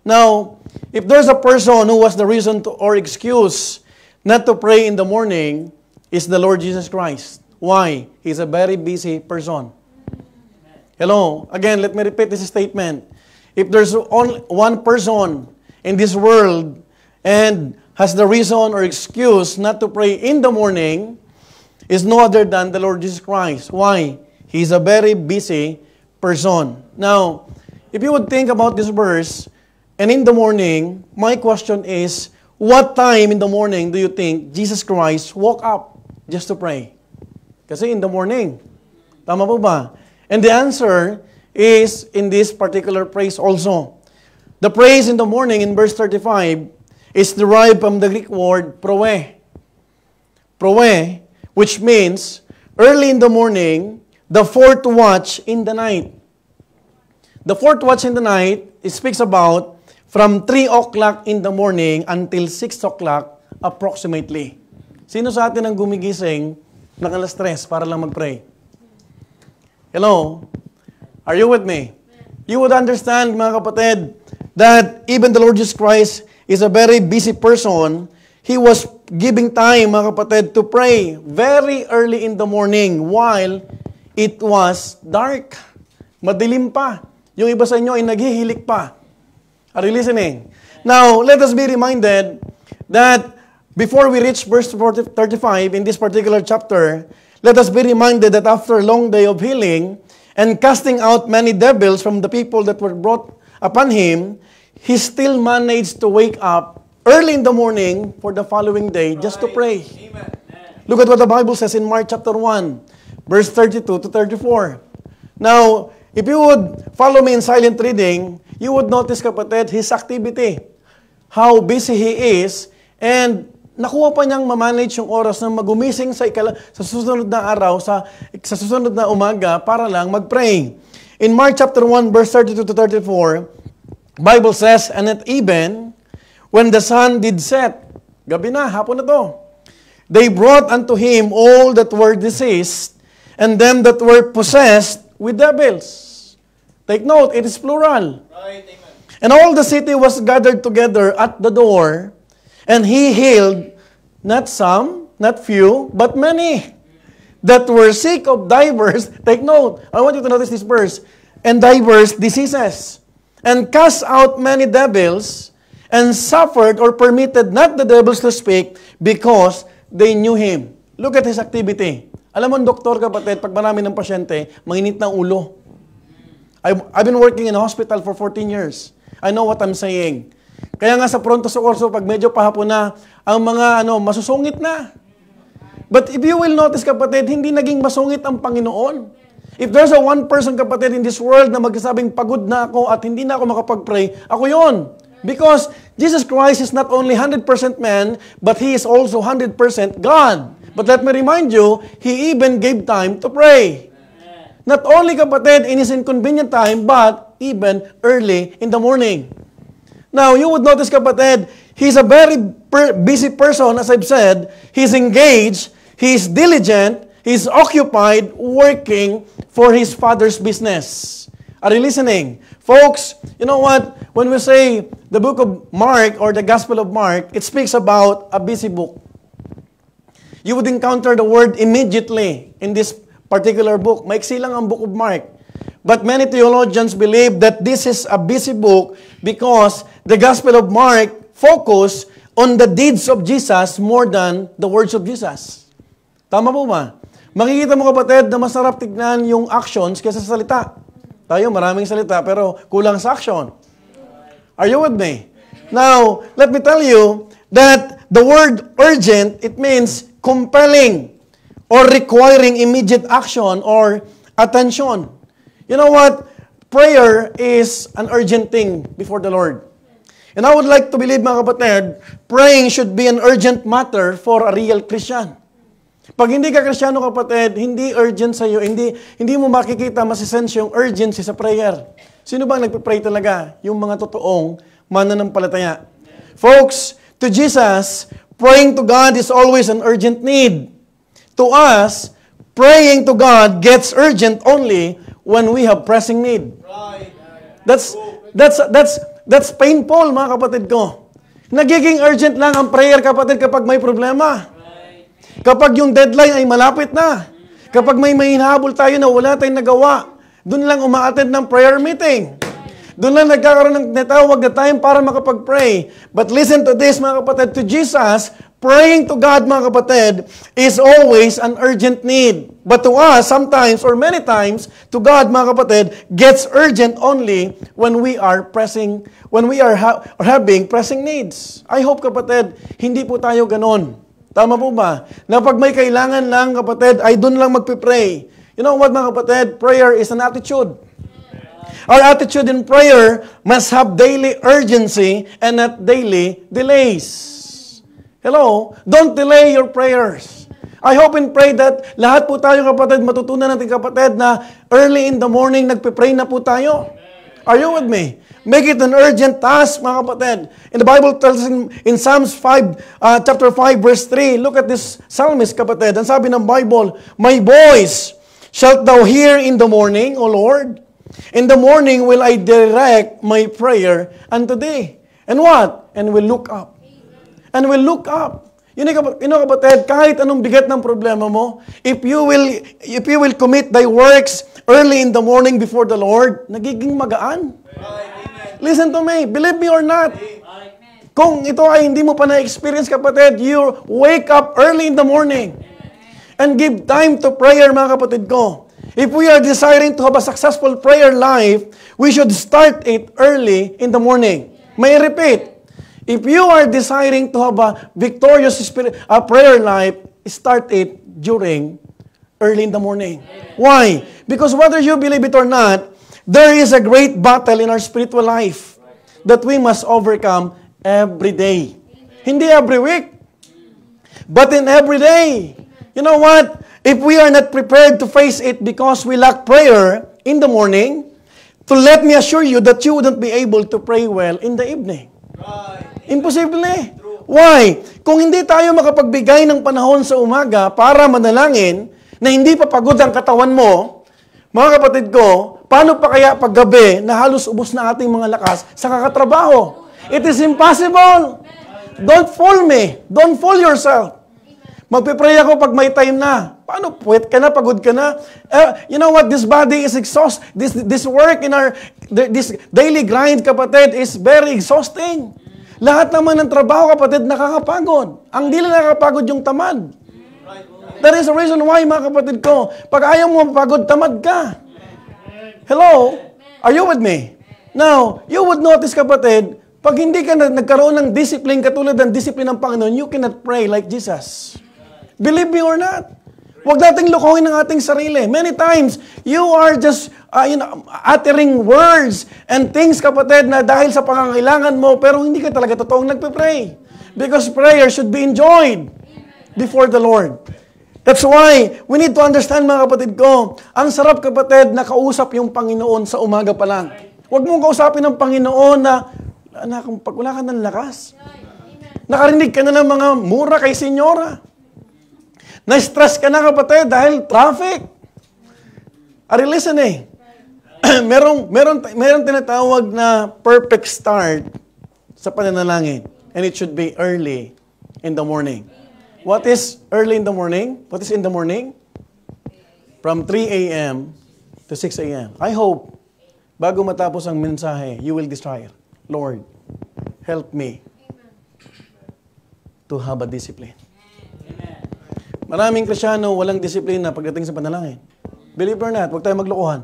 Now, if there's a person who was the reason to, or excuse not to pray in the morning, is the Lord Jesus Christ. Why? He's a very busy person. Hello? Again, let me repeat this statement. If there's only one person in this world and has the reason or excuse not to pray in the morning, is no other than the Lord Jesus Christ. Why? He's a very busy person. Now, if you would think about this verse, and in the morning, my question is, what time in the morning do you think Jesus Christ woke up just to pray? Kasi in the morning. Tama po ba? And the answer is in this particular phrase also. The phrase in the morning in verse 35 is derived from the Greek word proe. Proe, which means early in the morning, the fourth watch in the night. The fourth watch in the night, it speaks about from 3 o'clock in the morning until 6 o'clock approximately. Sino sa atin ang gumigising ng alas 3 para lang mag-pray? Hello? Are you with me? You would understand, mga kapatid, that even the Lord Jesus Christ is a very busy person. He was giving time, mga kapatid, to pray very early in the morning while it was dark. Madilim pa. Yung iba sa inyo ay naghihilik pa. Are you listening? Now, let us be reminded that before we reach verse 35 in this particular chapter, let us be reminded that after a long day of healing and casting out many devils from the people that were brought upon Him, He still managed to wake up early in the morning for the following day just to pray. Amen. Look at what the Bible says in Mark chapter 1, verse 32 to 34. Now, if you would follow me in silent reading, you would notice, kapatid, his activity. How busy he is, and nakuha pa niyang mamanage yung oras na magumising sa susunod na araw, sa susunod na umaga, para lang mag-pray. In Mark chapter 1, verse 32 to 34, Bible says, and at even, when the sun did set, gabi na, hapon na to, they brought unto Him all that were diseased, and them that were possessed with devils. Take note, it is plural. Right, amen. And all the city was gathered together at the door, and He healed not some, not few, but many that were sick of divers. Take note, I want you to notice this verse. And divers diseases, and cast out many devils, and suffered or permitted not the devils to speak, because they knew Him. Look at His activity. Alam mo, doktor, kapatid, pag marami ng pasyente, mainit ng ulo. I've been working in a hospital for 14 years. I know what I'm saying. Kaya nga sa pronto socorso, pag medyo pahapon na, ang mga masusungit na. But if you will notice, kapatid, hindi naging masungit ang Panginoon. If there's a one person, kapatid, in this world na magsasabing pagod na ako at hindi na ako makapag-pray, ako yon. Because Jesus Christ is not only 100% man, but He is also 100% God. But let me remind you, He even gave time to pray. Not only, kapatid, in His inconvenient time, but even early in the morning. Now, you would notice, kapatid, He's a very busy person, as I've said. He's engaged, He's diligent, He's occupied working for His Father's business. Are you listening? Folks, you know what? When we say the book of Mark or the Gospel of Mark, it speaks about a busy book. You would encounter the word immediately in this particular book. Maiksi lang ang book of Mark. But many theologians believe that this is a busy book because the Gospel of Mark focus on the deeds of Jesus more than the words of Jesus. Tama po ba? Makikita mo kapatid na masarap tignan yung actions kaysa sa salita. Tayo maraming salita pero kulang sa action. Are you with me? Now, let me tell you that the word urgent, it means compelling or requiring immediate action or attention. You know what? Prayer is an urgent thing before the Lord. And I would like to believe, mga kapatid, praying should be an urgent matter for a real Christian. Pag hindi ka Kristiyano, kapatid, hindi urgent sa iyo, hindi mo makikita, masisense yung urgency sa prayer. Sino bang nagpe-pray talaga? Yung mga totoong mananampalataya. Folks, to Jesus, praying to God is always an urgent need. To us, praying to God gets urgent only when we have pressing need. That's painful, mga kapatid ko. Nagiging urgent lang ang prayer, kapatid, kapag may problema. Kapag yung deadline ay malapit na. Kapag may hinahabol tayo na wala tayong nagawa, doon lang umaattend ng prayer meeting. Doon lang nagkakaroon ng netawag na time para makapag-pray. But listen to this, mga kapatid. To Jesus, praying to God, mga kapatid, is always an urgent need. But to us, sometimes or many times, to God, mga kapatid, gets urgent only when we are having pressing needs. I hope, kapatid, hindi po tayo ganon. Tama po ba? Na pag may kailangan lang, kapatid, ay doon lang magpipray. You know what, mga kapatid? Prayer is an attitude. Our attitude in prayer must have daily urgency and not daily delays. Hello? Don't delay your prayers. I hope and pray that lahat po tayo, kapatid, matutunan natin, kapatid, na early in the morning nagpipray na po tayo. Are you with me? Make it an urgent task, mga kapatid. And the Bible tells in Psalms 5, chapter 5, verse 3, look at this psalmist, kapatid. Ang sabi ng Bible, "My voice shalt thou hear in the morning, O Lord. In the morning will I direct my prayer unto thee." And what? And will look up. And will look up. You know, kapatid, kahit anong bigat ng problema mo, if you will commit thy works early in the morning before the Lord, nagiging magaan. Listen to me, believe me or not. Kung ito ay hindi mo pa na-experience, kapatid, you wake up early in the morning and give time to prayer, mga kapatid ko. If we are desiring to have a successful prayer life, we should start it early in the morning. May I repeat? If you are desiring to have a victorious prayer life, start it during early in the morning. Why? Because whether you believe it or not, there is a great battle in our spiritual life that we must overcome every day. Hindi every week, but in every day. You know what? If we are not prepared to face it because we lack prayer in the morning, let me assure you that you wouldn't be able to pray well in the evening. Imposible eh. Why? Kung hindi tayo makapagbigay ng panahon sa umaga para manalangin na hindi pa pagod ang katawan mo, mga kapatid ko, paano pa kaya paggabi na halos ubos na ating mga lakas sa kakatrabaho? It is impossible. Don't fool me. Don't fool yourself. Magpipray ako pag may time na. Paano? Puwet ka na, pagod ka na. You know what? This body is exhausted. This work in this daily grind, kapatid, is very exhausting. Lahat naman ng trabaho, kapatid, nakakapagod. Ang dili nakakapagod yung tamad. That is the reason why, mga kapatid ko, pag ayaw mo mapagod, tamad ka. Hello? Are you with me? Now, you would notice, kapatid, pag hindi ka nagkaroon ng discipline katulad ng discipline ng Panginoon, you cannot pray like Jesus. Believe me or not. Huwag nating lokohin ang ating sarili. Many times, you are just uttering words and things, kapatid, na dahil sa pangangailangan mo, pero hindi ka talaga totoong nagpe-pray. Because prayer should be enjoyed before the Lord. That's why we need to understand, mga kapatid ko, ang sarap, kapatid, na kausap yung Panginoon sa umaga pa lang. Huwag mong kausapin ng Panginoon na, anak, pag wala ka ng lakas. Nakarinig ka na ng mga mura kay senyora. Na-stress ka na, kapatid, dahil traffic. Are you listening? merong tinatawag na perfect start sa pananalangin. And it should be early in the morning. What is early in the morning? What is in the morning? From 3 a.m. to 6 a.m. I hope, bago matapos ang mensahe, you will desire, Lord, help me to have a discipline. Maraming Kristyano walang disiplina pagdating sa panalangin. Believe it or not, huwag tayo maglokohan.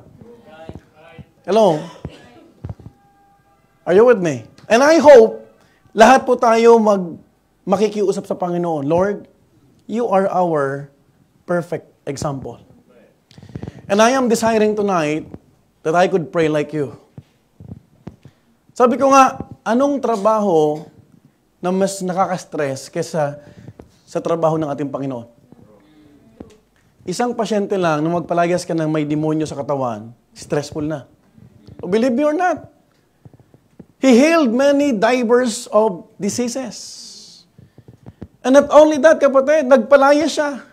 Hello? Are you with me? And I hope, lahat po tayo makikiusap sa Panginoon. Lord, you are our perfect example. And I am desiring tonight that I could pray like you. Sabi ko nga, anong trabaho na mas nakaka-stress kesa sa trabaho ng ating Panginoon? Isang pasyente lang, nung magpalayas ka ng may demonyo sa katawan, stressful na. Believe me or not, He healed many divers of diseases. And not only that, kapatid, nagpalayas siya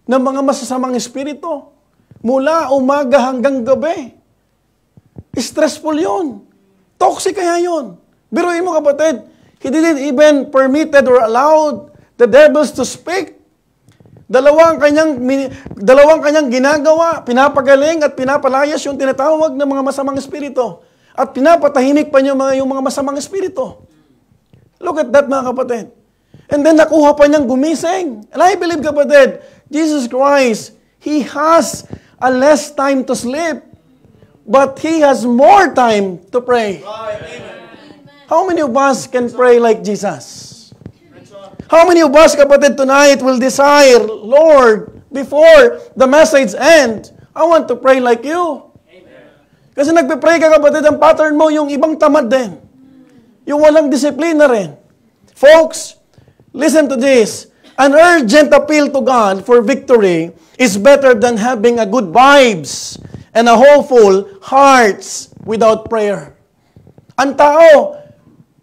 ng mga masasamang espiritu mula umaga hanggang gabi. Stressful yun. Toxic kaya yun. Biruin mo, kapatid, He didn't even permitted or allowed the devils to speak. Dalawang kanyang ginagawa, pinapagaling at pinapalayas yung tinatawag ng mga masamang espiritu. At pinapatahimik pa niyo yung mga masamang espiritu. Look at that, mga kapatid. And then nakuha pa niyang gumising. And I believe, kapatid, Jesus Christ, He has a less time to sleep, but He has more time to pray. How many of us can pray like Jesus? How many of us, kapatid, tonight will desire, Lord, before the message ends, I want to pray like you. Kasi nagpe-pray ka, kapatid, ang pattern mo, yung ibang tamad din. Yung walang disiplina rin. Folks, listen to this. An urgent appeal to God for victory is better than having a good vibes and a hopeful hearts without prayer. Ang tao,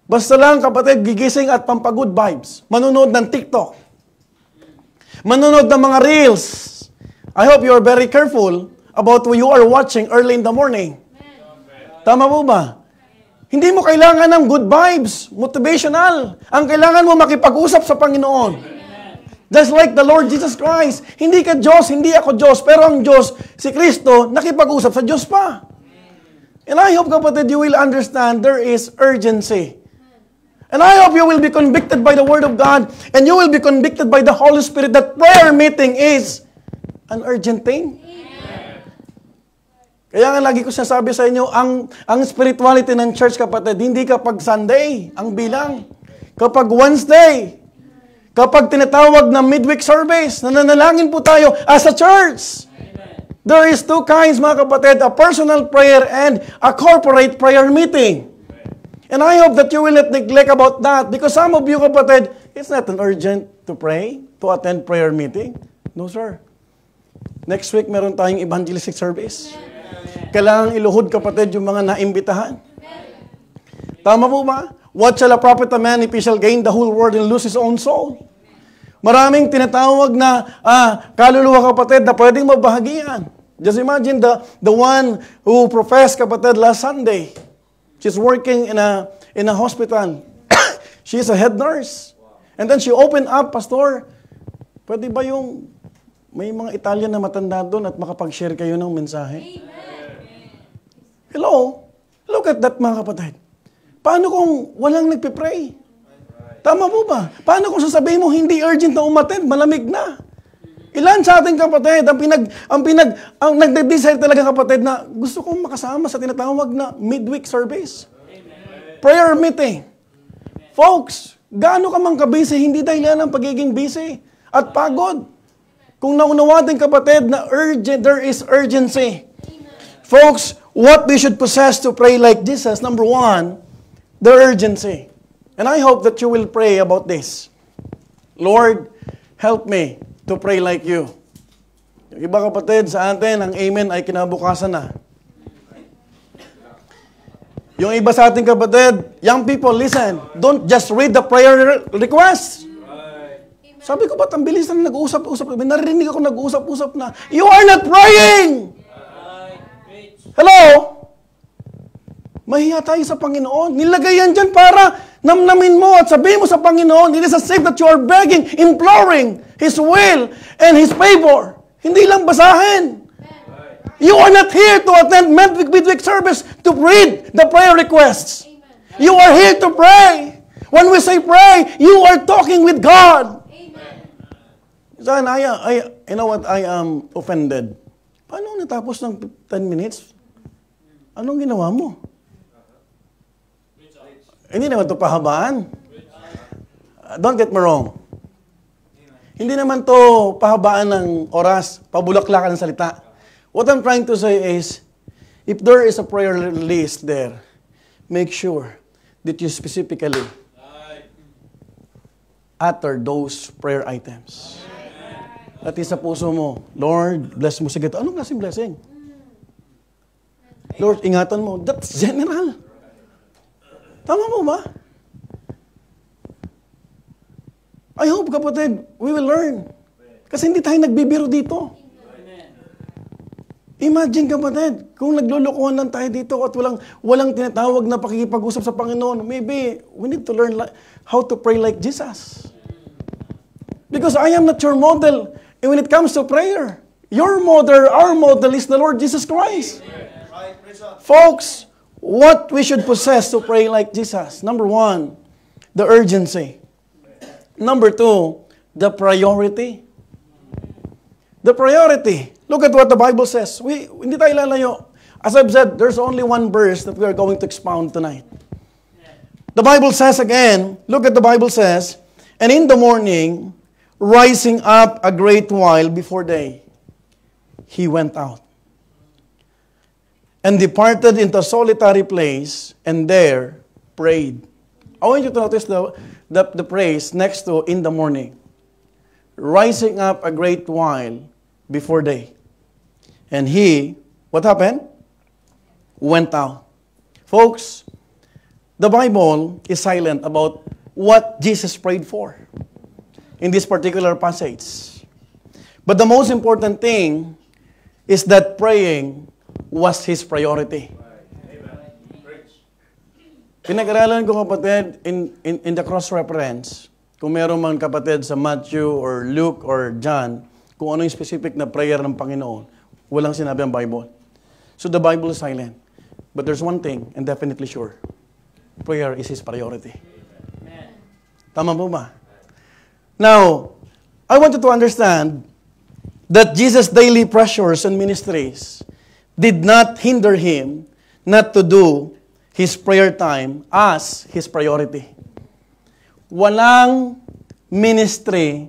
basta lang, kapatid, gigising at pampagood vibes. Manunod ng TikTok. Manunod ng mga reels. I hope you are very careful about what you are watching early in the morning. Tama po ba? Hindi mo kailangan ng good vibes, motivational. Ang kailangan mo makipag-usap sa Panginoon. Just like the Lord Jesus Christ. Hindi ka Diyos, hindi ako Diyos. Pero ang Diyos, si Kristo, nakipag-usap sa Diyos pa. And I hope, kapatid, you will understand there is urgency. And I hope you will be convicted by the Word of God and you will be convicted by the Holy Spirit that prayer meeting is an urgent thing. Kaya nga lagi ko sinasabi sa inyo, ang spirituality ng church, kapatid, hindi kapag Sunday ang bilang. Kapag Wednesday, kapag tinatawag na midweek service, nananalangin po tayo as a church. There is two kinds, mga kapatid, a personal prayer and a corporate prayer meeting. And I hope that you will not neglect about that because some of you, kapatid, it's not an urgent to pray, to attend prayer meeting. No, sir. Next week, meron tayong evangelistic service. Kailangan iluhod, kapatid, yung mga naimbitahan. Tama po ba? What shall a profit a man if he shall gain the whole world and lose his own soul? Maraming tinatawag na kaluluwa, kapatid, na pwedeng mabahagian. Just imagine the one who professed, kapatid, last Sunday. She's working in a hospital. She's a head nurse. And then she opened up, Pastor, pwede ba yung may mga Italian na matanda doon at makapag-share kayo ng mensahe? Hello? Look at that, mga kapatid. Paano kung walang nagpipray? Tama po ba? Paano kung sasabihin mo hindi urgent na umattend, malamig na? Ilan sa ating kapatid ang nagde-decide talaga, kapatid, na gusto kong makasama sa tinatawag na midweek service. Prayer meeting. Folks, gaano ka mang kabisi, hindi dahilan ng pagiging busy at pagod. Kung naunawa din, kapatid, na there is urgency. Folks, what we should possess to pray like Jesus, number one, the urgency. And I hope that you will pray about this. Lord, help me to pray like you. Yung iba, kapatid, sa atin, ang amen ay kinabukasan na. Yung iba sa ating kapatid, young people, listen, don't just read the prayer request. Sabi ko, ba't ang bilis na nag-uusap-usap? Narinig ako nag-uusap-usap na. You are not praying! Hello? Mahiya tayo sa Panginoon. Nilagay yan dyan para namnamin mo at sabihin mo sa Panginoon, it is a safe that you are begging, imploring His will and His favor. Hindi lang basahin. You are not here to attend midweek service to read the prayer requests. You are here to pray. When we say pray, you are talking with God. Son, you know what? I am offended. Paano natapos ng 10 minutes? Anong ginawa mo? Hindi naman ito pahabaan. Don't get me wrong. Hindi naman to pahabaan ng oras, pabulaklakan ng salita. What I'm trying to say is, if there is a prayer list there, make sure that you specifically utter those prayer items. At sa puso mo, Lord, bless mo si Gato. Anong klaseng blessing? Lord, ingatan mo. That's general. Tama mo ba? I hope, kapatid, we will learn. Kasi hindi tayo nagbibiro dito. Imagine, kapatid, kung naglulukuhan lang tayo dito at walang tinatawag na pakikipag-usap sa Panginoon, maybe we need to learn how to pray like Jesus. Because I am not your model when it comes to prayer. Your model, our model is the Lord Jesus Christ. Folks, what we should possess to pray like Jesus. Number 1, the urgency. Number 2, the priority. The priority. Look at what the Bible says. Hindi tayo lalayo. As I've said, there's only one verse that we are going to expound tonight. The Bible says again, look at the Bible says, and in the morning, rising up a great while before day, he went out and departed into a solitary place, and there prayed. I want you to notice the phrase next to in the morning. Rising up a great while before day. And he, what happened? Went out. Folks, the Bible is silent about what Jesus prayed for in this particular passage. But the most important thing is that praying was his priority. Pinag-aralan ko, kapatid, in the cross-reference, kung meron man kapatid sa Matthew or Luke or John, kung ano yung specific na prayer ng Panginoon, walang sinabi ang Bible. So the Bible is silent. But there's one thing, and definitely sure, prayer is his priority. Tama po ba? Now, I want you to understand that Jesus' daily pressures and ministries did not hinder him not to do his prayer time as his priority. Walang ministry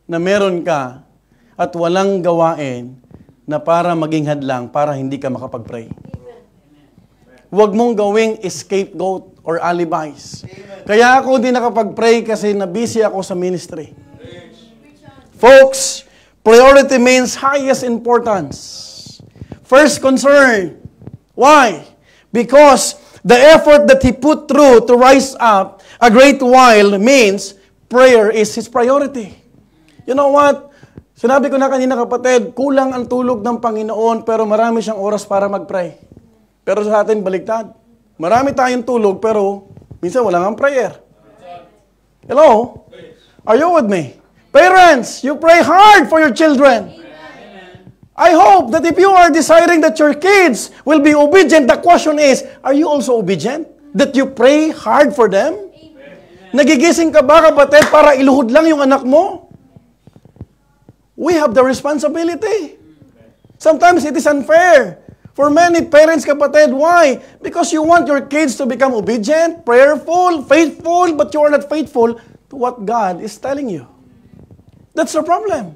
na meron ka at walang gawain na para maging hadlang para hindi ka makapag-pray. Huwag mong gawing scapegoat or alibis. Kaya ako hindi nakapag-pray kasi na-busy ako sa ministry. Folks, priority means highest importance. First concern. Why? Because the effort that he put through to rise up a great while means prayer is his priority. You know what? Sinabi ko na kanina, kapatid, kulang ang tulog ng Panginoon pero marami siyang oras para mag-pray. Pero sa atin, baliktad. Marami tayong tulog pero minsan wala kang prayer. Hello? Are you with me? Parents, you pray hard for your children. I hope that if you are desiring that your kids will be obedient, the question is, are you also obedient? That you pray hard for them? Nagigising ka ba, kapatid, para iluhod lang yung anak mo? We have the responsibility. Sometimes it is unfair. For many parents, kapatid, why? Because you want your kids to become obedient, prayerful, faithful, but you are not faithful to what God is telling you. That's the problem.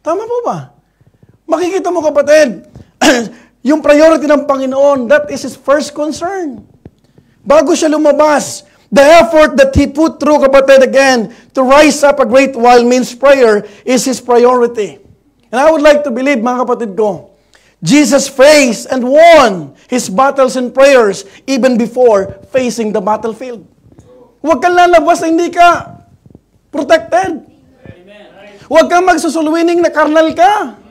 Tama po ba? Makikita mo, kapatid, yung priority ng Panginoon, that is his first concern. Bago siya lumabas, the effort that he put through, kapatid, again, to rise up a great while means prayer is his priority. And I would like to believe, mga kapatid ko, Jesus faced and won his battles and prayers even before facing the battlefield. Huwag kang lalabas na hindi ka protected. Huwag kang magsusulwining na karnal ka.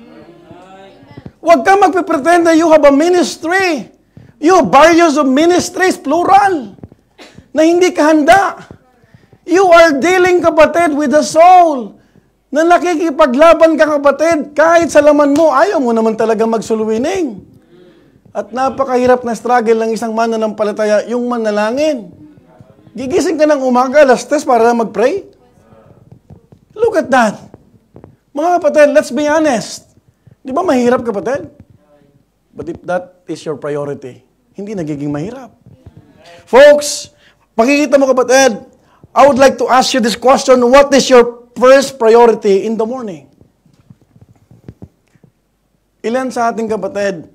Huwag kang magpipretend na you have a ministry You have various of ministries, plural, na hindi ka handa. You are dealing, kapatid, with the soul na nakikipaglaban ka, kapatid. Kahit sa laman mo, ayaw mo naman talaga magsuluwining. At napakahirap na struggle ng isang mananampalataya, yung manalangin. Gigising ka ng umaga, alas 3 para mag-pray. Look at that. Mga kapatid, let's be honest. Di ba mahirap, kapatid? But if that is your priority, hindi nagiging mahirap. Folks, pakikita mo, kapatid, I would like to ask you this question, what is your first priority in the morning? Ilan sa ating kapatid,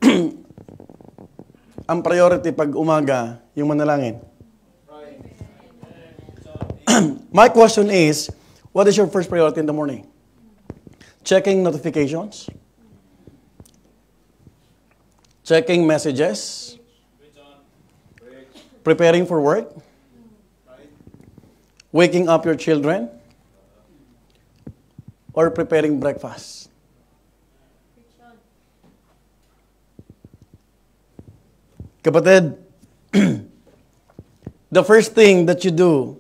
ang priority pag umaga, yung manalangin? My question is, what is your first priority in the morning? Checking notifications? Checking messages? Preparing for work? Waking up your children? Or preparing breakfast? Kapatid, the first thing that you do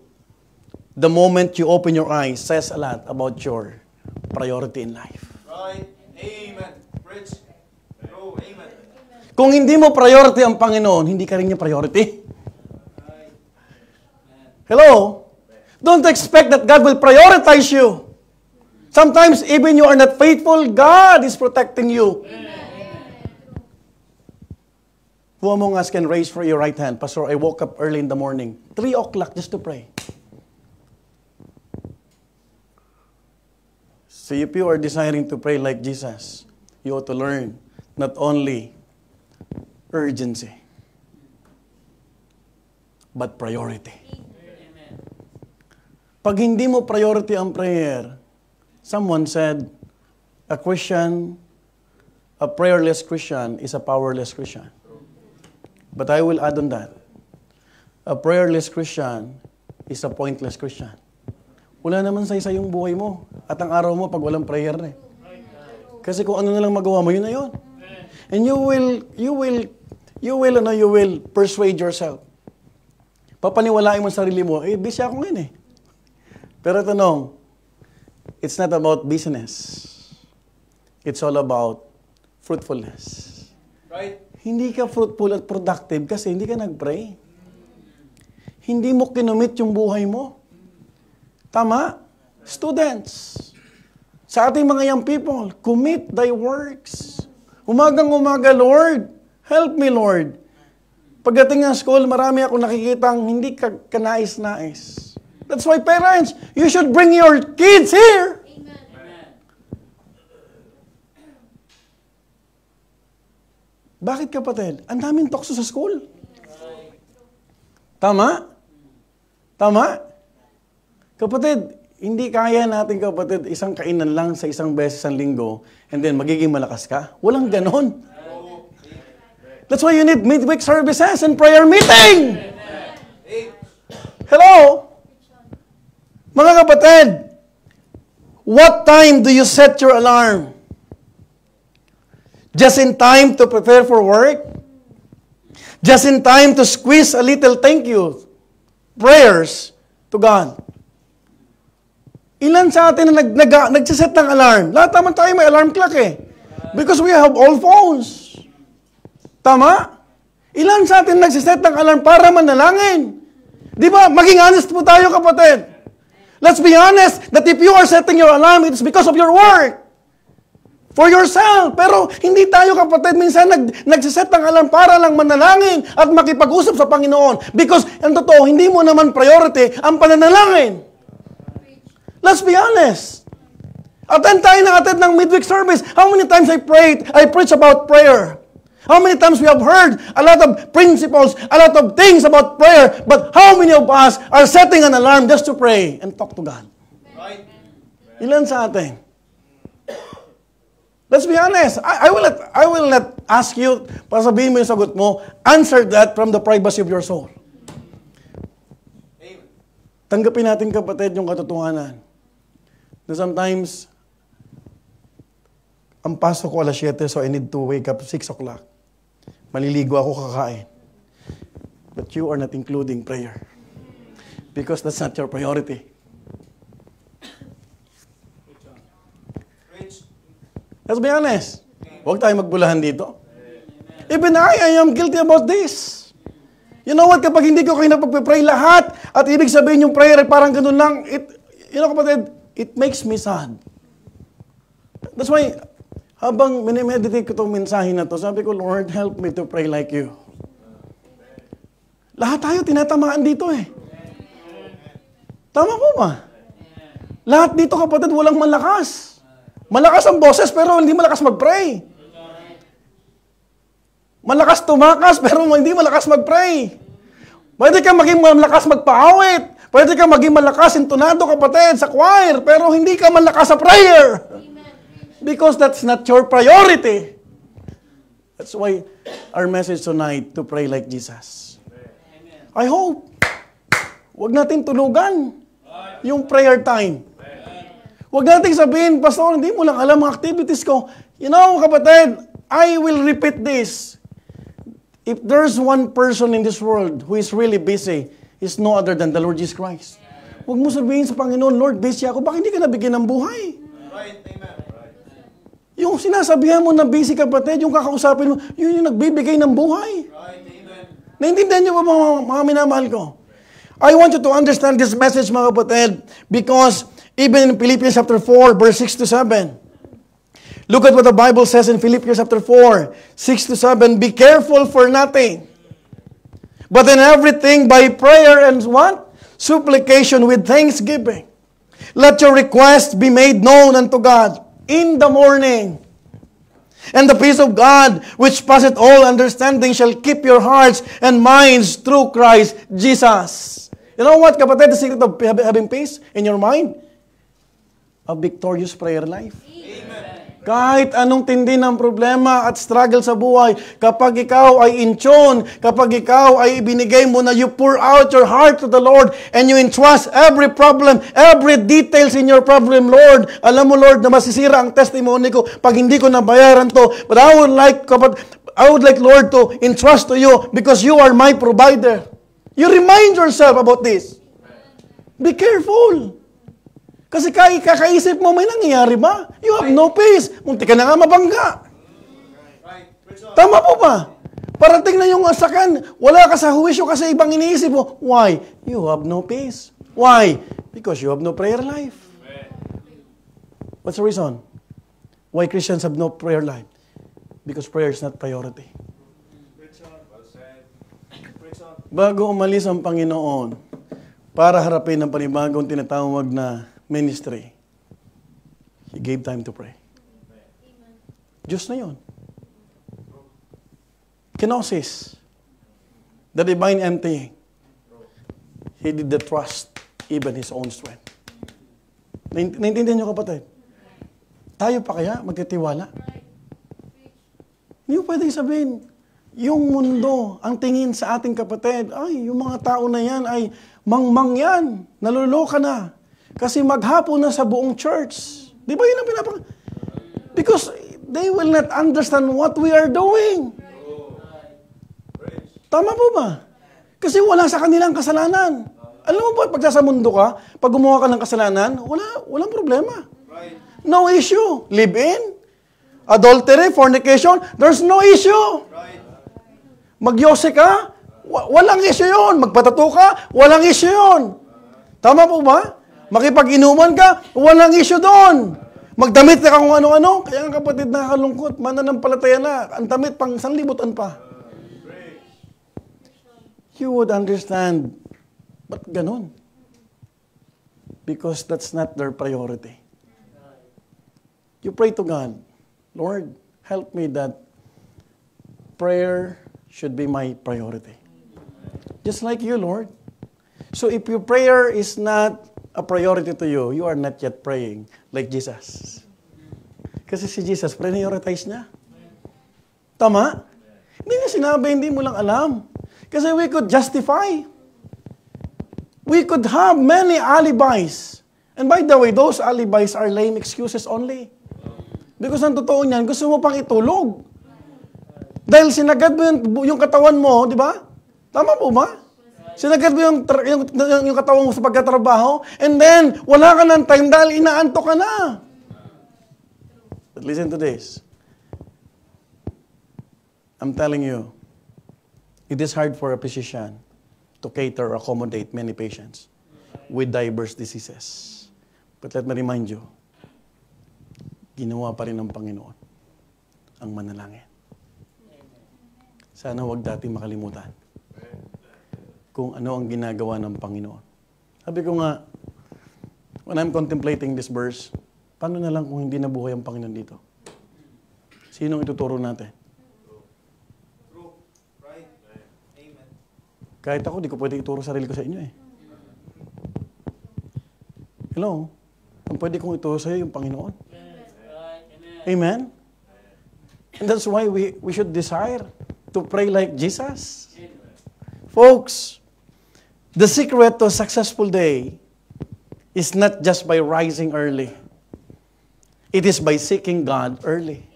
the moment you open your eyes says a lot about your priority in life. Right. Amen. Rich. Oh, amen. Kung hindi mo priority ang Panginoon, hindi ka rin niya priority. Hello? Don't expect that God will prioritize you. Sometimes even you are not faithful, God is protecting you. Who among us can raise for your right hand? Pastor, I woke up early in the morning, 3 o'clock just to pray. So if you are desiring to pray like Jesus, you ought to learn not only urgency, but priority. Pag hindi mo priority ang prayer, someone said, a prayerless Christian is a powerless Christian. But I will add on that. A prayerless Christian is a pointless Christian. Wala naman sa isa yung buhay mo. At ang araw mo pag walang prayer na eh. Kasi kung ano na lang magawa mo, yun na yun. And you will persuade yourself. Papaniwalain mo sa sarili mo, busy ako ngayon eh. Pero tanong, it's not about business. It's all about fruitfulness. Right. Hindi ka fruitful at productive kasi hindi ka nag-pray. Hindi mo kinumit yung buhay mo. Tama? Students, sa ating mga young people, commit thy works. Umagang-umaga, Lord, help me, Lord. Pagdating ng school, marami akong nakikitang hindi ka kanais-nais. That's why parents, you should bring your kids here. Bakit, kapatid? Ang daming tukso sa school. Tama? Tama? Kapatid, hindi kaya natin, kapatid, isang kainan lang sa isang beses ang linggo and then magiging malakas ka. Walang ganon. That's why you need midweek services and prayer meeting. Hello? Mga kapatid, what time do you set your alarm? Just in time to prepare for work? Just in time to squeeze a little thank you prayers to God? Ilan sa atin na nagsiset ng alarm? Lahat naman tayo may alarm clock eh. Because we have all phones. Tama? Ilan sa atin nagsiset ng alarm para manalangin? Di ba? Maging honest po tayo, kapatid. Let's be honest that if you are setting your alarm, it's because of your work. For yourself. Pero hindi tayo, kapatid, minsan nagsiset ng alarm para lang manalangin at makipag-usap sa Panginoon. Because, ang totoo, hindi mo naman priority ang pananalangin. Let's be honest. Attend tayo ng midweek service. How many times I preach about prayer? How many times we have heard a lot of principles, a lot of things about prayer, but how many of us are setting an alarm just to pray and talk to God? Right. Ilan sa atin? Let's be honest. I will not ask you, para sabihin mo yung sagot mo, answer that from the privacy of your soul. Amen. Tanggapin natin, kapatid, yung katotohanan. Na sometimes, ang pasok ko alas 7, so I need to wake up 6 o'clock. Maliligo ako, kakain. but you are not including prayer. Because that's not your priority. Let's be honest. Huwag tayo magbulahan dito. Even I am guilty about this. You know what? Kapag hindi ko kayo napagpipray lahat, at ibig sabihin yung prayer ay parang ganun lang, kapatid, it makes me sad. That's why, habang minimeditate ko itong mensahe na to, sabi ko, Lord, help me to pray like you. Lahat tayo tinatamaan dito eh. Tama po ba? Lahat dito, kapatid, walang malakas. Malakas ang boses, pero hindi malakas mag-pray. Malakas tumakas, pero hindi malakas mag-pray. Pwede kang maging malakas magpaawit. Pwede kang maging malakas intonado, kapatid, sa choir, pero hindi ka malakas sa prayer. Because that's not your priority. That's why our message tonight to pray like Jesus. I hope, wag natin tulugan yung prayer time. Wag natin sabihin, Pastor, hindi mo lang alam ang activities ko. You know, kapatid, I will repeat this. If there's one person in this world who is really busy, is no other than the Lord Jesus Christ. Huwag mo sabihin sa Panginoon, Lord, busy ako. Bakit hindi ka nabigyan ng buhay? Right, amen. Yung sinasabihan mo na busy, kapatid, yung kakausapin mo, yun yung nagbibigay ng buhay. Right, amen. Naintindihan niyo ba mga minamahal ko? I want you to understand this message, mga kapatid, because even in Philippians chapter 4, verse 6 to 7, look at what the Bible says in Philippians chapter 4, 6 to 7, be careful for nothing, but in everything by prayer and what? Supplication with thanksgiving. Let your requests be made known unto God in the morning. And the peace of God, which passeth all understanding, shall keep your hearts and minds through Christ Jesus. You know what, kapatid, the secret of having peace in your mind? A victorious prayer life. Amen. Kahit anong tindi ng problema at struggle sa buhay, kapag ikaw ay in tune, kapag ikaw ay ibinigay mo na you pour out your heart to the Lord and you entrust every problem, every details in your problem, Lord, alam mo, Lord, na masisira ang testimony ko pag hindi ko nabayaran to. But I would like, Lord, to entrust to you because you are my provider. You remind yourself about this. Be careful. Kasi kakaisip mo, may nangyayari ba? You have no peace. Munti ka na nga mabangga. Tama po ba? Parating na yung asakan, wala ka sa huwisyo kasi ibang iniisip mo. Why? You have no peace. Why? Because you have no prayer life. What's the reason? Why Christians have no prayer life? Because prayer is not priority. Bago umalis ang Panginoon para harapin ang panibagong tinatawag na ministry, He gave time to pray. Diyos na yun. Kenosis, the divine emptying. He did the trust, even His own strength. Naintindihan niyo, kapatid? Tayo pa kaya magtitiwala? Hindi mo pwedeng sabihin, yung mundo, ang tingin sa ating kapatid, ay, yung mga tao na yan ay mangmang yan, naluloka na. Kasi maghapon na sa buong church. Di ba yun ang Because they will not understand what we are doing. Tama po ba? Kasi wala sa kanilang kasalanan. Alam mo ba, pag sa mundo ka, pag gumawa ka ng kasalanan, walang problema. No issue. Live-in, adultery, fornication, there's no issue. Magyose ka, walang issue yun. Magpatato ka, walang issue yun. Tama po ba? Makipag-inuman ka, walang issue doon. Magdamit ka kung ano-ano. Kaya ang kapatid, nakakalungkot, mananampalataya na. Ang damit pang sanlibutan pa. You would understand, ba't ganun? Because that's not their priority. You pray to God, Lord, help me that prayer should be my priority. Just like you, Lord. So if your prayer is not a priority to you, you are not yet praying like Jesus. Kasi si Jesus, prioritize niya. Tama? Hindi niya sinabi, hindi mo lang alam. Kasi we could justify. We could have many alibis. And by the way, those alibis are lame excuses only. Because ang totoo niyan, gusto mo pang itulog. Dahil sinagad mo yung katawan mo, di ba? Tama po ba? Sinagad mo yung katawan mo sa pagkatrabaho, and then, wala ka ng time dahil inaantok ka na. But listen to this. I'm telling you, it is hard for a physician to cater or accommodate many patients with diverse diseases. But let me remind you, ginawa pa rin ng Panginoon ang manalangin. Sana huwag dating makalimutan kung ano ang ginagawa ng Panginoon. Sabi ko nga, when I'm contemplating this verse, paano na lang kung hindi nabuhay ang Panginoon dito? Sinong ituturo natin? True. Right. Amen. Kahit ako, di ko pwede ituro sarili ko sa inyo eh. Hello? Ang pwede kong ituro sa iyo yung Panginoon. Amen? And that's why we should desire to pray like Jesus. Folks, the secret to a successful day is not just by rising early. It is by seeking God early.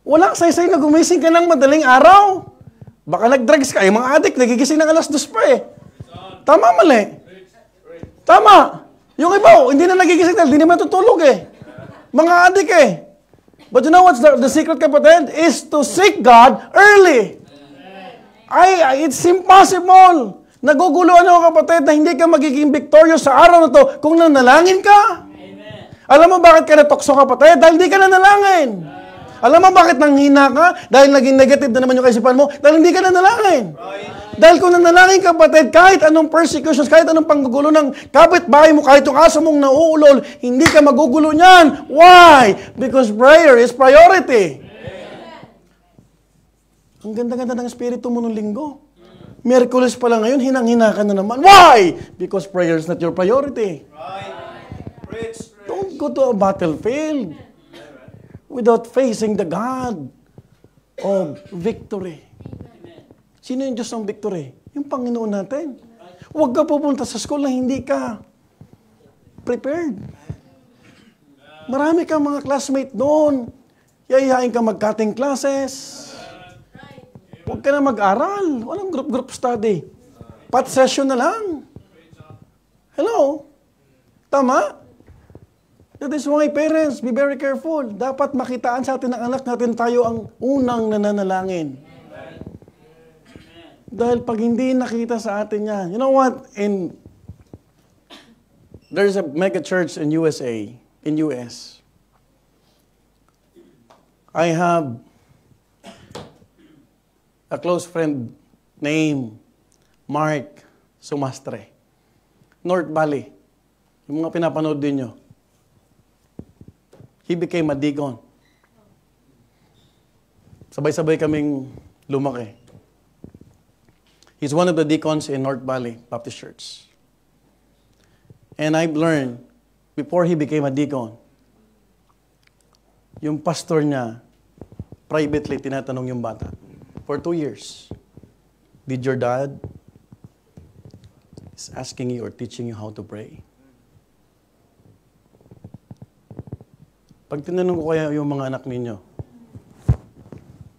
Walang saysay na gumising ka ng madaling araw. Baka nag-drugs ka. Yung mga addict, nagigising ng alas 2 pa eh. Tama, mali. Tama. Yung iba, hindi na nagigising dahil hindi naman tutulog eh. Mga addict eh. But you know what's the secret, kapatid? Is to seek God early. It's impossible. Naguguluhan ako, kapatid, na hindi ka magiging victorious sa araw na to kung nanalangin ka. Amen. Alam mo bakit ka natokso, kapatid? Dahil hindi ka nanalangin. Alam mo bakit nanghina ka? Dahil naging negative na naman yung kaisipan mo? Dahil hindi ka nanalangin. Dahil kung nanalangin, kapatid, kahit anong persecutions, kahit anong panggugulo ng kapitbahay mo, kahit yung aso mong nauulol, hindi ka magugulo niyan. Why? Because prayer is priority. Ang ganda-ganda ng espiritu mo nung linggo. Miyerkules pa lang ngayon, hinang-hina ka na naman. Why? Because prayer is not your priority. Don't go to a battlefield without facing the God of victory. Sino yung Diyos ng victory? Yung Panginoon natin. Huwag ka pupunta sa school na hindi ka prepared. Marami kang mga classmate doon. Yayain ka mag-cutting classes. Huwag ka na mag-aral. Walang group study. Pat session na lang. Hello? Tama? That is why parents, be very careful. Dapat makitaan sa atin ng anak natin tayo ang unang nananalangin. Dahil pag hindi nakita sa atin yan, you know what? There's a mega church in USA, in US. I have a close friend named Mark Sumastre. North Valley. Yung mga pinapanood din nyo. He became a deacon. Sabay-sabay kaming lumaki. He's one of the deacons in North Valley Baptist Church. And I've learned, before he became a deacon, yung pastor niya, privately tinatanong yung bata, for 2 years, did your dad is asking you or teaching you how to pray? Pag tinanong ko kaya yung mga anak ninyo,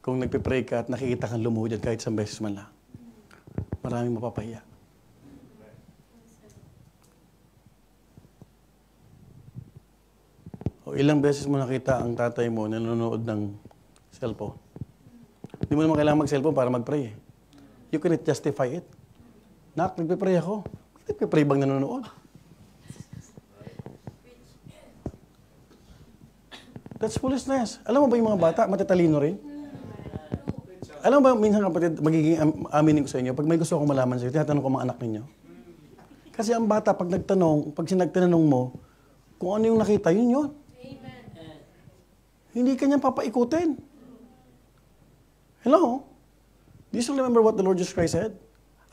kung nagpe-pray ka at nakikita kang lumuhod kahit isang beses man lang, maraming mapapahiya. O ilang beses mo nakita ang tatay mo nanonood ng cellphone. Hindi mo naman kailangan mag-cellphone para mag-pray. You cannot justify it. Nak, nagpe-pray ako. Nagpe-pray bang nanonood? That's foolishness. Alam mo ba yung mga bata, matatalino rin? Alam mo ba, minsan kapatid, magiging aminin ko sa inyo, pag may gusto akong malaman sa inyo, tinatanong ko mga anak ninyo. Kasi ang bata, pag sinagtanong mo, kung ano yung nakita, yun yun. Amen. Hindi kanya papaikutin. Hello? Do you still remember what the Lord Jesus Christ said?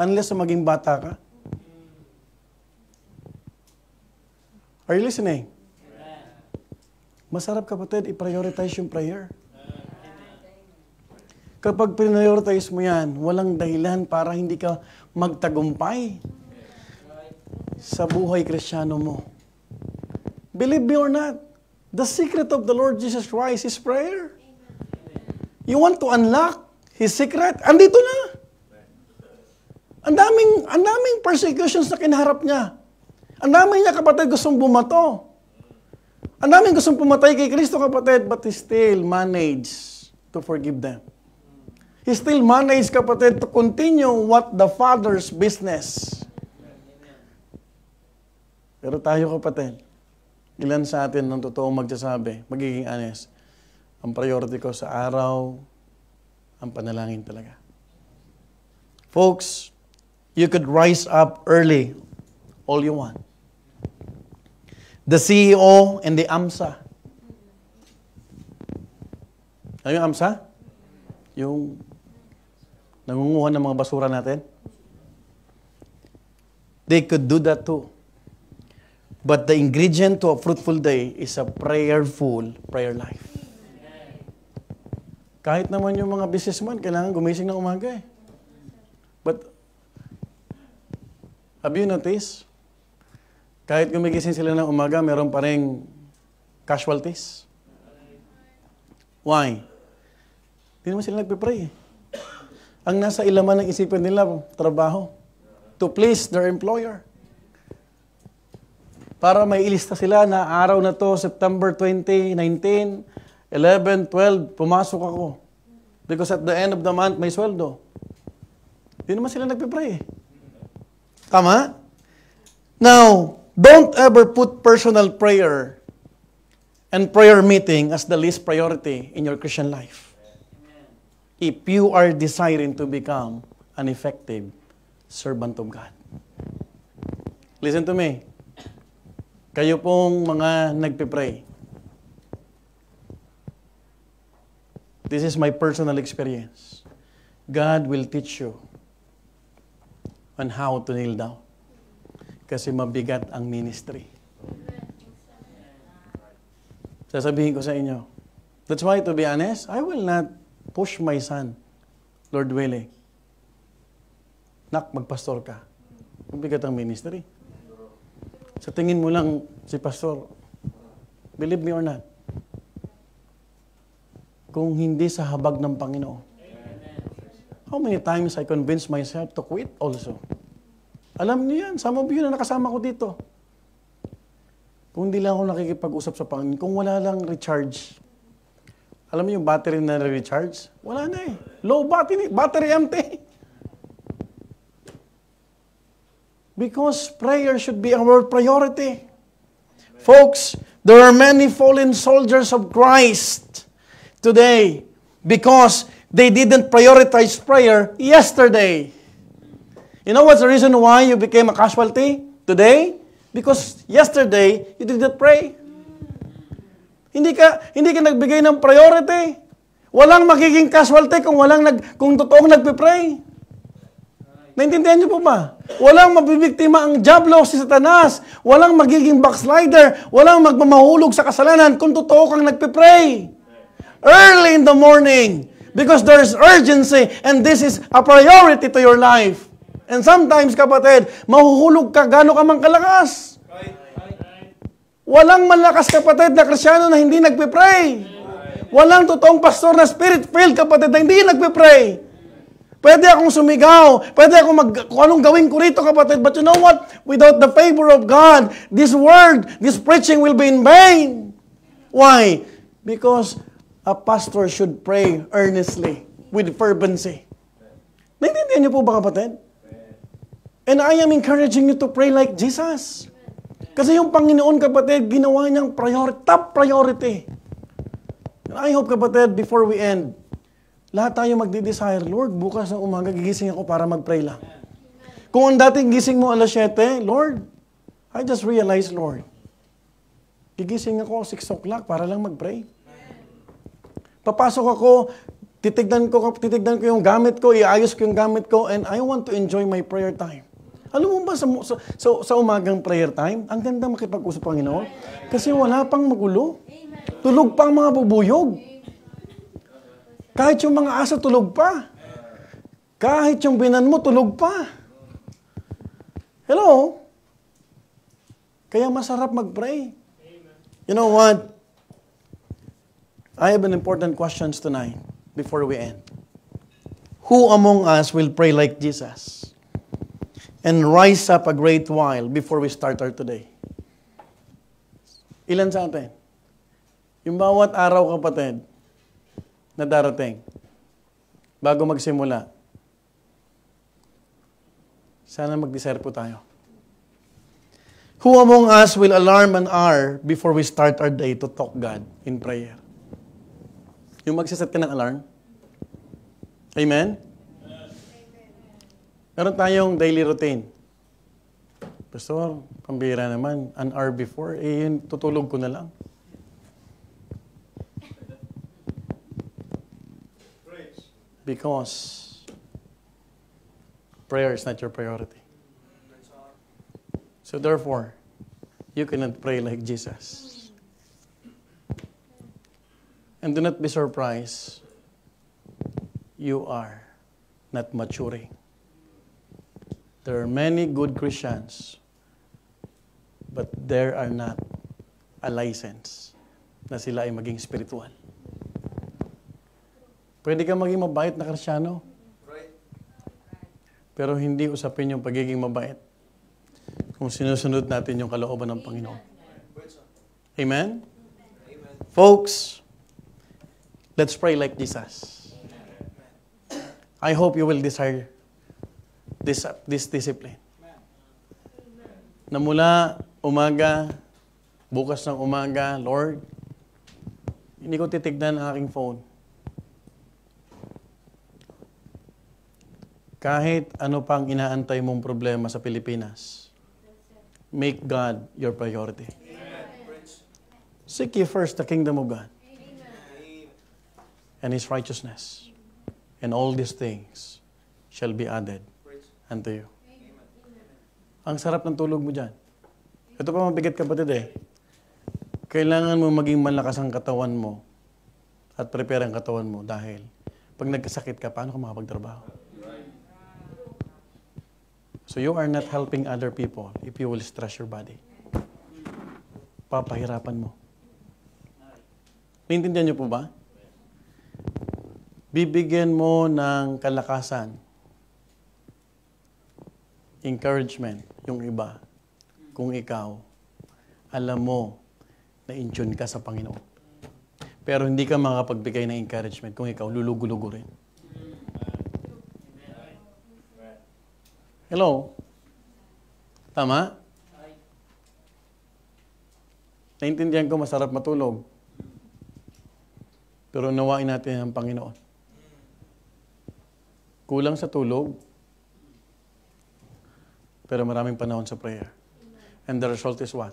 Unless maging bata ka. Are you listening? Masarap, kapatid, i-prioritize yung prayer. Kapag prioritize mo yan, walang dahilan para hindi ka magtagumpay sa buhay Kristiyano mo. Believe me or not, the secret of the Lord Jesus Christ is prayer. You want to unlock His secret, andito na. Ang daming persecutions na kinaharap niya. Ang daming niya, kapatid, gustong bumato. Ang daming gustong pumatay kay Kristo, kapatid, but he still managed to forgive them. He still managed, kapatid, to continue what the Father's business. Pero tayo, kapatid, ilan sa atin ng totoo magsasabi, magiging honest, ang priority ko sa araw, ang panalangin talaga. Folks, you could rise up early all you want. The CEO and the AMSA. Ano yung AMSA? Yung nangunguha ng mga basura natin. They could do that too. But the ingredient to a fruitful day is a prayerful prayer life. Kahit naman yung mga businessman, kailangan gumising ng umaga eh. But, have you noticed? Kahit gumigising sila ng umaga, meron pa rin casualties. Why? Hindi naman sila nagpipray eh. Ang nasa ilaman ng isipan nila, trabaho. To please their employer. Para may ilista sila na araw na to, September 2019, 11, 12, pumasok ako. Because at the end of the month, may sweldo. Hindi naman sila nagpipray eh. Tama? Now, don't ever put personal prayer and prayer meeting as the least priority in your Christian life. If you are desiring to become an effective servant of God. Listen to me. Kayo pong mga nagpipray. This is my personal experience. God will teach you on how to kneel down. Kasi mabigat ang ministry. Sasabihin ko sa inyo. That's why, to be honest, I will not push my son, Lord willing. Nak, magpastor ka. Mabigat ang ministry. Sa tingin mo lang si pastor, believe me or not, kung hindi sa habag ng Panginoon. How many times I convinced myself to quit also? Alam niyo yan, some of you na nakasama ko dito. Kung hindi lang ako nakikipag-usap sa Panginoon, kung wala lang recharge. Alam niyo yung battery na recharge? Wala na eh. Low battery empty. Because prayer should be our priority. Folks, there are many fallen soldiers of Christ today because they didn't prioritize prayer yesterday. You know what's the reason why you became a casualty today? Because yesterday, you didn't pray. Hindi ka nagbigay ng priority. Walang magiging casualty kung totoong nagpe-pray. Naintindihan niyo po ba? Walang mabibiktima ang diablo si Satanas. Walang magiging backslider. Walang magmamahulog sa kasalanan kung totoo kang nagpe-pray. Early in the morning. Because there's urgency and this is a priority to your life. And sometimes, kapatid, mahuhulog ka gano'n ka mang kalakas. Walang malakas, kapatid, na Kristyano na hindi nagpe-pray. Walang totoong pastor na spirit-filled, kapatid, na hindi nagpe-pray. Pwede akong sumigaw. Pwede akong kung anong gawin ko rito, kapatid. But you know what? Without the favor of God, this word, this preaching will be in vain. Why? Because a pastor should pray earnestly with fervency. Naintindihan niyo po ba, kapatid? And I am encouraging you to pray like Jesus. Kasi yung Panginoon, kapatid, ginawa niyang top priority. And I hope, kapatid, before we end, lahat tayo magdi-desire, Lord, bukas ng umaga, gigising ako para mag-pray lang. Kung ang dating gising mo alas 7, Lord, I just realized, Lord, gigising ako 6 o'clock para lang mag-pray. Papasok ako, titignan ko yung gamit ko, iayos ko yung gamit ko, and I want to enjoy my prayer time. Alam mo ba sa umagang prayer time, ang ganda makipag-usap Panginoon? Kasi wala pang magulo. Tulog pa ang mga bubuyog. Kahit yung mga aso tulog pa. Kahit yung binan mo tulog pa. Hello? Kaya masarap mag-pray. You know what? I have an important questions tonight before we end. Who among us will pray like Jesus and rise up a great while before we start our today? Ilan sa atin? Yung bawat araw, kapatid, na darating, bago magsimula, sana mag-desire po tayo. Who among us will alarm an hour before we start our day to talk God in prayer? Yung magsiset ka ng alarm? Amen? Meron tayong daily routine. Pastor, pambira naman, an hour before, yun, tutulog ko na lang. Because prayer is not your priority. So therefore, you cannot pray like Jesus. And do not be surprised, you are not maturing. There are many good Christians, but there are not a license na sila ay maging spiritual. Pwede ka maging mabait na Kristyano, pero hindi usapin yung pagiging mabait kung sinusunod natin yung kalooban ng Panginoon. Amen? Folks, let's pray like Jesus. I hope you will desire this discipline. Na mula umaga, bukas ng umaga, Lord, hindi ko titignan ang aking phone. Kahit ano pang inaantay mong problema sa Pilipinas, make God your priority. Seek ye first the kingdom of God and His righteousness, and all these things shall be added unto you. Ang sarap ng tulog mo dyan. Ito pa mabigat, kapatid eh. Kailangan mo maging malakas ang katawan mo at prepare ang katawan mo dahil pag nagkasakit ka, paano ka makapagtrabaho? So you are not helping other people if you will stress your body. Papahirapan mo. Naintindihan niyo po ba? Bibigyan mo ng kalakasan, encouragement, yung iba, kung ikaw, alam mo na in-tune ka sa Panginoon. Pero hindi ka makapagbigay ng encouragement kung ikaw lulugo-lugo rin. Hello? Tama? Naintindihan ko masarap matulog. Pero nawain natin ang Panginoon. Kulang sa tulog, pero maraming panahon sa prayer. And the result is what?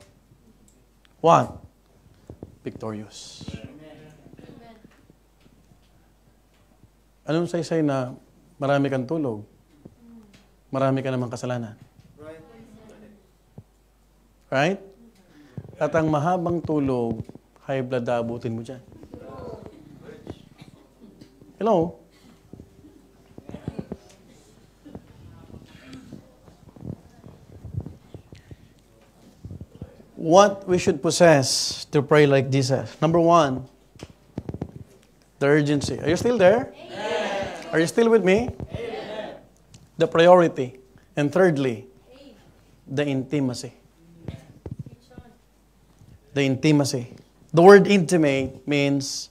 What? Victorious. Anong saysay na marami kang tulog? Marami ka namang kasalanan. Right? At ang mahabang tulog, high blood abutin mo dyan. Hello? What we should possess to pray like Jesus. Number one, the urgency. Are you still there? Amen. Are you still with me? Amen. The priority. And thirdly, the intimacy. The intimacy. The word intimate means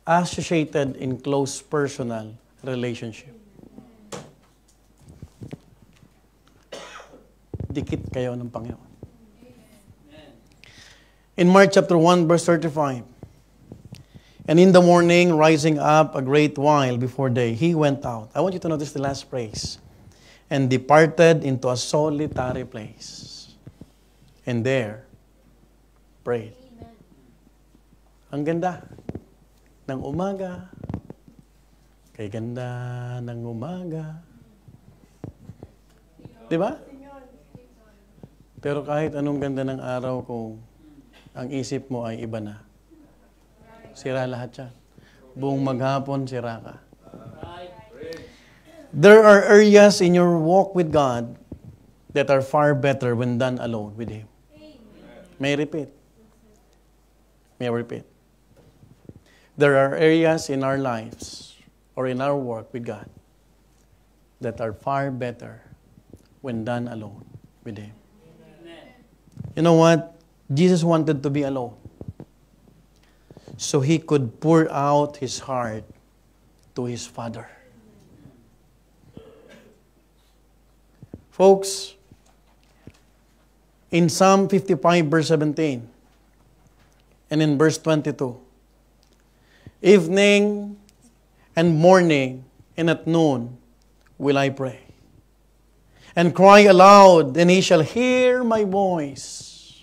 associated in close personal relationship. Dikit kayo ng Panginoon. In Mark chapter 1, verse 35, and in the morning, rising up a great while before day, he went out. I want you to notice the last phrase. And departed into a solitary place. And there, prayed. Ang ganda ng umaga. Kay ganda ng umaga. Diba? Pero kahit anong ganda ng araw kung ang isip mo ay iba na, sira lahat yan. Buong maghapon, sira ka. There are areas in your walk with God that are far better when done alone with Him. May I repeat? May I repeat? There are areas in our lives or in our work with God that are far better when done alone with Him. You know what? Jesus wanted to be alone so He could pour out His heart to His Father. Folks, in Psalm 55 verse 17 and in verse 22, evening and morning and at noon will I pray, and cry aloud, and He shall hear my voice.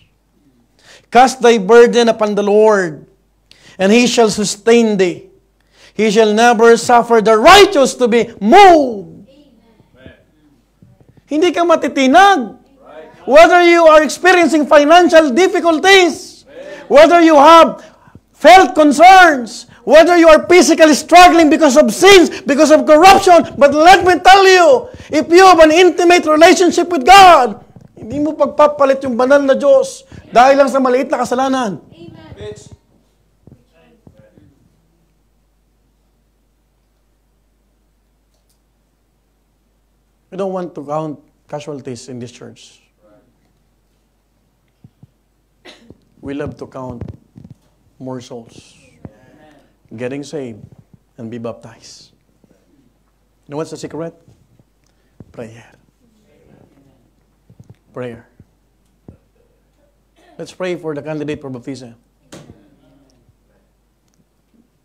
Cast thy burden upon the Lord, and He shall sustain thee. He shall never suffer the righteous to be moved. Amen. Hindi ka matitinag. Whether you are experiencing financial difficulties, whether you have health concerns, whether you are physically struggling because of sins, because of corruption, but let me tell you, if you have an intimate relationship with God, hindi mo pagpapalit yung banal na Diyos dahil lang sa maliit na kasalanan. Amen. We don't want to count casualties in this church. We love to count more souls getting saved and be baptized. You know what's the secret? Prayer. Prayer. Let's pray for the candidate for baptism.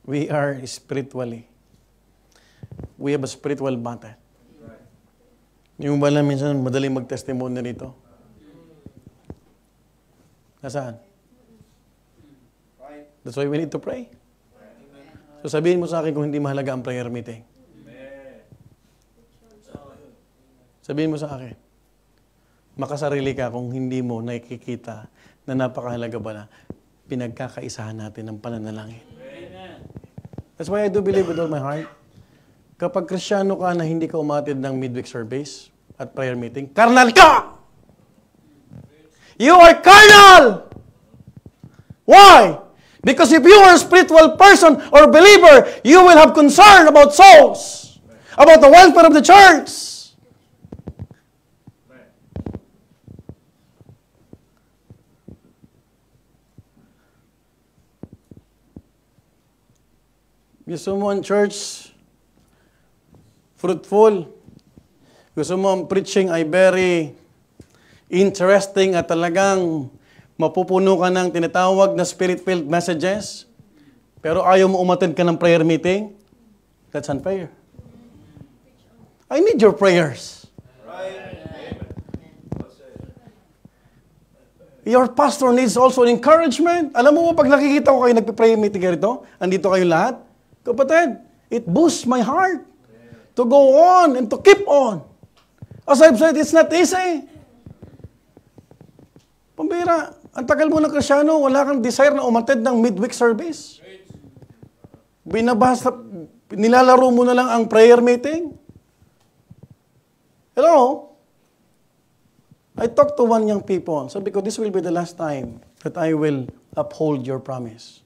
We are spiritually. We have a spiritual battle. Yung ba lang minsan madaling mag-testimony rito? Nasaan? That's why we need to pray. So sabihin mo sa akin kung hindi mahalaga ang prayer meeting. Sabihin mo sa akin, makasarili ka kung hindi mo nakikita na napakahalaga ba na pinagkakaisahan natin ng pananalangin. That's why I do believe with all my heart, kapag Kristiyano ka na hindi ka umatid ng midweek service at prayer meeting, carnal ka! You are carnal! Why? Because if you are a spiritual person or believer, you will have concern about souls, about the welfare of the church. Gusto mo ang church fruitful? Gusto mo ang preaching ay very interesting at talagang mapupuno ka ng tinatawag na spirit-filled messages, pero ayaw mo umattend ka ng prayer meeting? That's unfair. I need your prayers. Your pastor needs also an encouragement. Alam mo pag nakikita ko kayo nagpe-prayer meeting rito, andito kayo lahat, kapatid, it boosts my heart to go on and to keep on. As I've said, it's not easy. Pambira, ang tagal mo ng Kristyano, wala kang desire na umattend ng midweek service. Binabasa, nilalaro mo na lang ang prayer meeting. Hello? I talked to one young people. Sabi ko, this will be the last time that I will uphold your promise.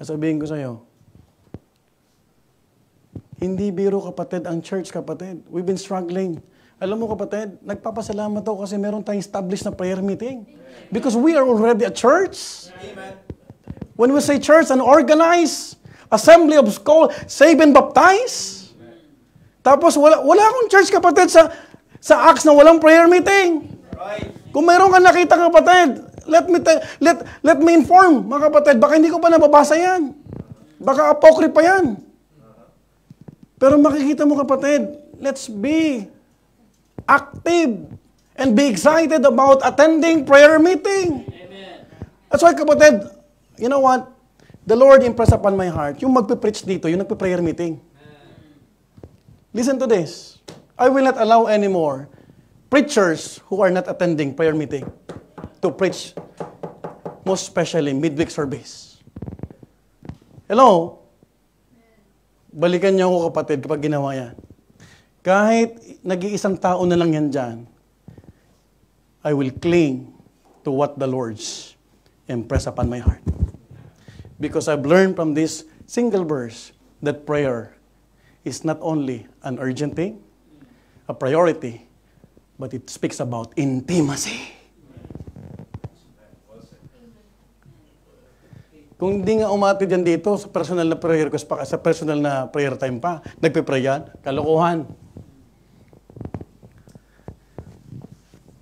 Sabihin ko sa'yo, hindi biro kapatid ang church, kapatid. We've been struggling. Alam mo kapatid, nagpapasalamat ako kasi meron tayong established na prayer meeting. Because we are already a church. Amen. When we say church, an organized assembly of saved and baptized. Tapos wala akong church kapatid sa Acts na walang prayer meeting. Kung mayroon ka nakita kapatid, let me inform mga kapatid, baka hindi ko pa nababasa yan. Baka apocrypha yan. Pero makikita mo kapatid, let's be active and be excited about attending prayer meeting. Amen. That's why kapatid, you know what? The Lord impressed upon my heart, yung magpe-preach dito, yung nagpe-prayer meeting. Listen to this. I will not allow anymore preachers who are not attending prayer meeting to preach, most especially midweek service. Hello? Balikan niyo ako kapatid kapag ginawa yan. Kahit nag-iisang tao na lang yan dyan, I will cling to what the Lord's impressed upon my heart. Because I've learned from this single verse that prayer is not only an urgent thing, a priority, but it speaks about intimacy. Kung hindi nga umatid yan dito sa personal na prayer request pa, sa personal na prayer time pa, nagpe-pray yan, kalokohan.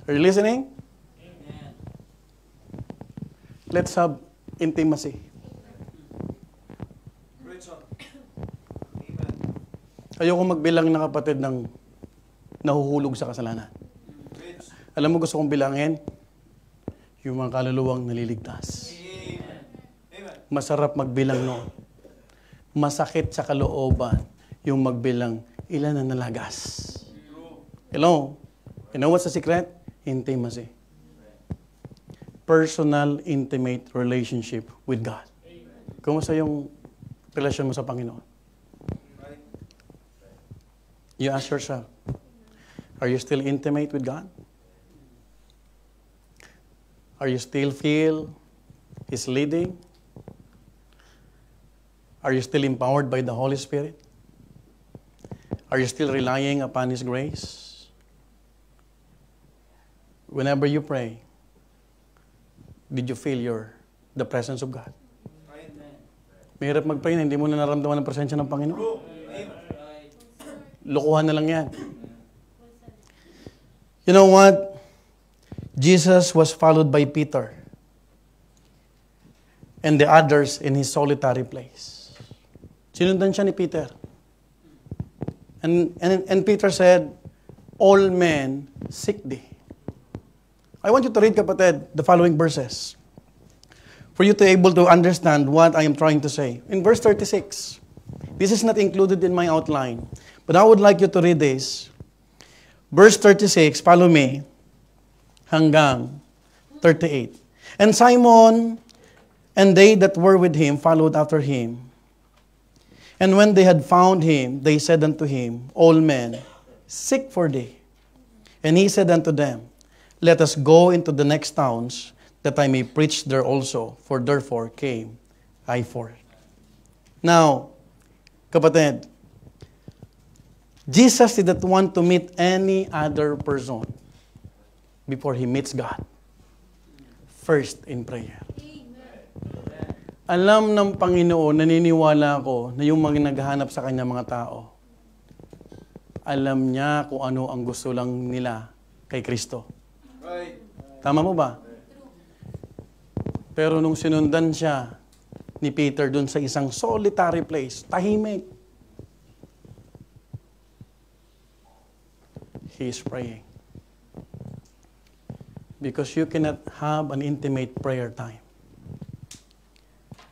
Are you listening? Amen. Let's have intimacy. Ayoko magbilang ng kapatid ng nahuhulog sa kasalanan. Alam mo, gusto kong bilangin yung mga kaluluwang naliligtas. Masarap magbilang noon. Masakit sa kalooban yung magbilang ilan na nalagas. Hello? You know what's the secret? Intimacy. Personal, intimate relationship with God. Kumusta yung relasyon mo sa Panginoon? You ask yourself, are you still intimate with God? Are you still feel His leading? Are you still empowered by the Holy Spirit? Are you still relying upon His grace? Whenever you pray, did you feel the presence of God? Mahirap mag-pray na hindi mo na naramdaman ang presensya ng Panginoon. Lokohan na lang yan. You know what? Jesus was followed by Peter and the others in his solitary place. Sinundan siya ni Peter. And Peter said, all men seek thee. I want you to read, kapatid, the following verses for you to be able to understand what I am trying to say. In verse 36, this is not included in my outline, but I would like you to read this. Verse 36, follow me, hanggang 38. And Simon and they that were with him followed after him. And when they had found him, they said unto him, all men seek for thee. And he said unto them, let us go into the next towns, that I may preach there also, for therefore came I forth. Now, kapatid, Jesus did not want to meet any other person before He meets God. First in prayer. Alam ng Panginoon, naniniwala ako na yung mga naghahanap sa Kanya mga tao, alam niya kung ano ang gusto lang nila kay Kristo. Right. Tama mo ba? Pero nung sinundan siya ni Peter dun sa isang solitary place, tahimik, he is praying. Because you cannot have an intimate prayer time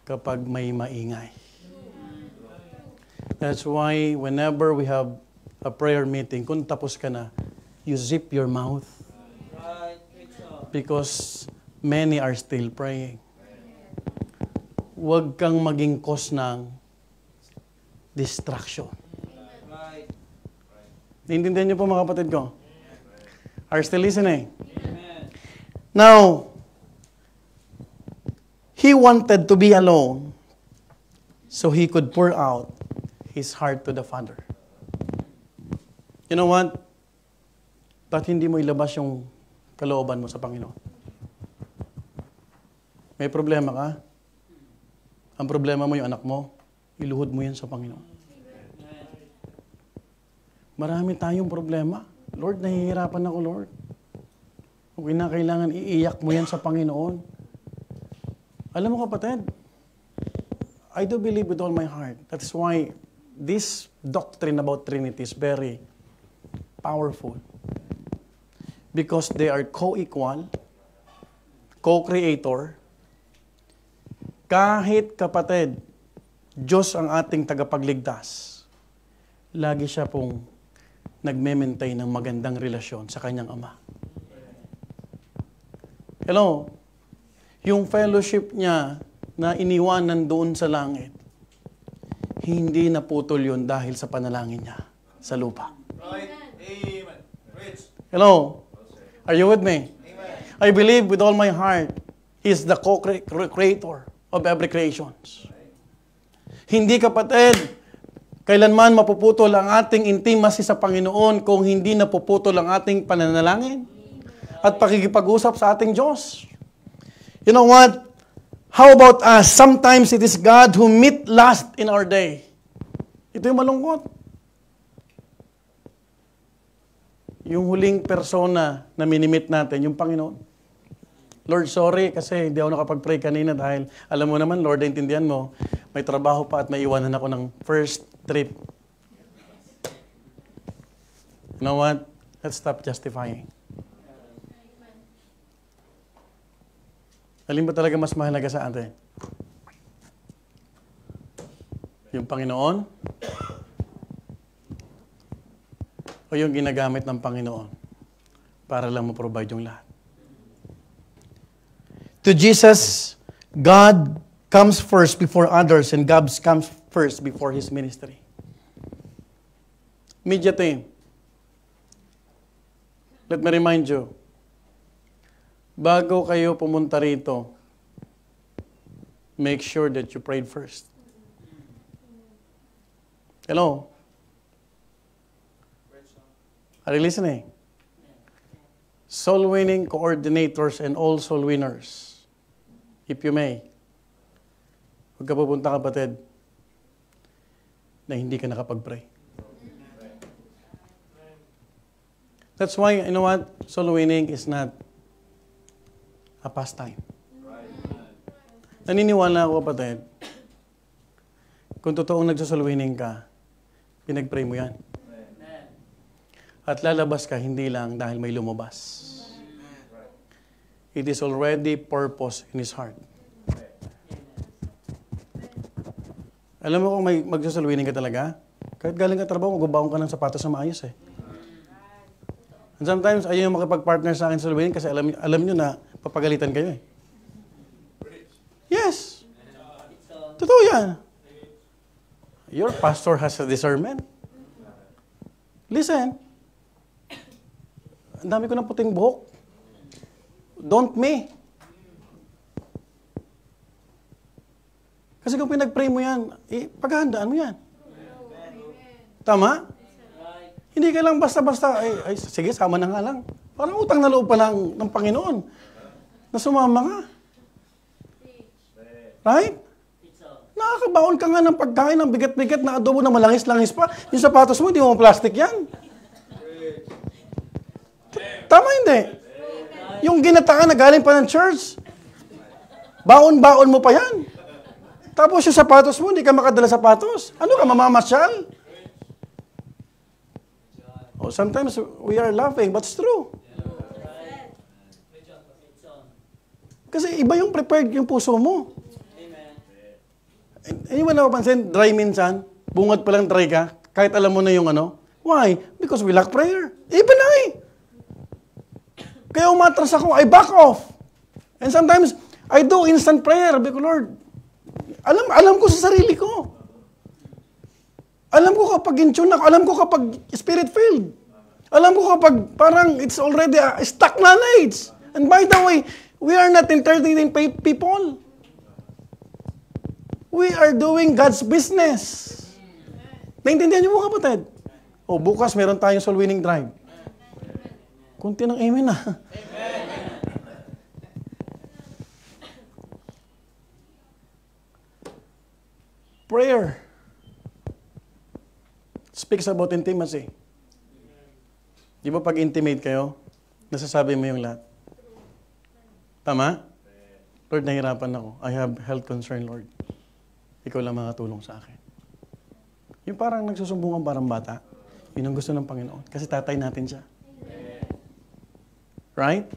kapag may maingay. That's why whenever we have a prayer meeting, kung tapos ka na, you zip your mouth. Because many are still praying. Huwag kang maging cause ng distraction. Naintindihan niyo po mga kapatid ko? Are still listening? Now, he wanted to be alone so he could pour out his heart to the Father. You know what? Ba't hindi mo ilabas yung kalooban mo sa Panginoon? May problema ka? Ang problema mo yung anak mo, iluhod mo yan sa Panginoon. Marami tayong problema. Lord, nahihirapan ako, Lord. Kung kailangan iiyak mo yan sa Panginoon. Alam mo kapatid, I do believe with all my heart. That's why this doctrine about Trinity is very powerful. Because they are co-equal, co-creator. Kahit kapatid, Diyos ang ating tagapagligtas, lagi siya pong nagme-maintain ng magandang relasyon sa kanyang Ama. Hello? Yung fellowship niya na iniwanan doon sa langit, hindi naputol yun dahil sa panalangin niya sa lupa. Right. Amen. Hello? Are you with me? Amen. I believe with all my heart, He is the co-creator of every creation. Hindi kapatid, Kailanman mapuputol ang ating intimacy sa Panginoon kung hindi napuputol ang ating pananalangin at pakikipag-usap sa ating Diyos. You know what? How about us? Sometimes it is God who meet last in our day. Ito yung malungkot. Yung huling persona na minimit natin, yung Panginoon. Lord, sorry kasi hindi ako nakapag-pray kanina dahil alam mo naman, Lord, naintindihan mo, may trabaho pa at may iwanan ako ng first trip. You know what? Let's stop justifying. Alin ba talaga mas mahalaga sa atin? Yung Panginoon? O yung ginagamit ng Panginoon para lang ma-provide yung lahat? To Jesus, God comes first before others and God comes first before His ministry. Media team, let me remind you, bago kayo pumunta rito, make sure that you prayed first. Hello? Are you listening? Soul winning coordinators and all soul winners, if you may, huwag ka pupunta, kapatid, na hindi ka nakapag-pray. That's why, you know what? Soul winning is not a pastime. Naniniwala ako, kapatid, kung totoong nagsosoul winning ka, pinag-pray mo yan. At lalabas ka, hindi lang dahil may lumabas. It is already purpose in His heart. Alam mo kung may magsosoul winning ka talaga, kahit galing ka trabaho, magbabaon ka ng sapatos na maayos eh. And sometimes, ayaw yung makipag-partner sa akin sa soul winning kasi alam nyo na papagalitan kayo eh. Yes. Totoo yan. Your pastor has a discernment. Listen. Ang dami ko ng puting buhok. Don't me. Kasi kung pinag-pray mo yan, paghahandaan mo yan. Tama? Hindi ka lang basta-basta, ay sige, sama na nga lang. Parang utang na loob pa ng Panginoon na sumama ka. Right? Nakakabaon ka nga ng pagkain ng bigat-bigat na adobo na malangis-langis pa. Yung sapatos mo, hindi mo plastic yan. Tama hindi? Yung ginataan na galing pa ng church, baon-baon mo pa yan. Tapos yung sapatos mo, hindi ka makadala sapatos. Ano ka, mamamasyal? Oh, sometimes we are laughing, but it's true. Kasi iba yung prepared yung puso mo. Hindi mo napapansin, dry minsan, bungad pa lang dry ka, kahit alam mo na yung ano. Why? Because we lack prayer. Iba na eh. Kaya umatras ako, I back off. And sometimes, I do instant prayer. Because Lord, alam ko sa sarili ko. Alam ko kapag in-tune ako. Alam ko kapag spirit-filled. Alam ko kapag parang it's already a stuck knowledge. And by the way, we are not entertaining people. We are doing God's business. Naintindihan niyo mo, kapatid? O, bukas meron tayong soul winning drive. Kunti ng amen na. Prayer speaks about intimacy. Di ba pag intimate kayo, nasasabi mo yung lahat? Tama? Lord, nahirapan ako. I have health concern, Lord. Ikaw lang makatulong sa akin. Yung parang nagsusumbungan parang bata, yun ang gusto ng Panginoon. Kasi tatay natin siya. Right?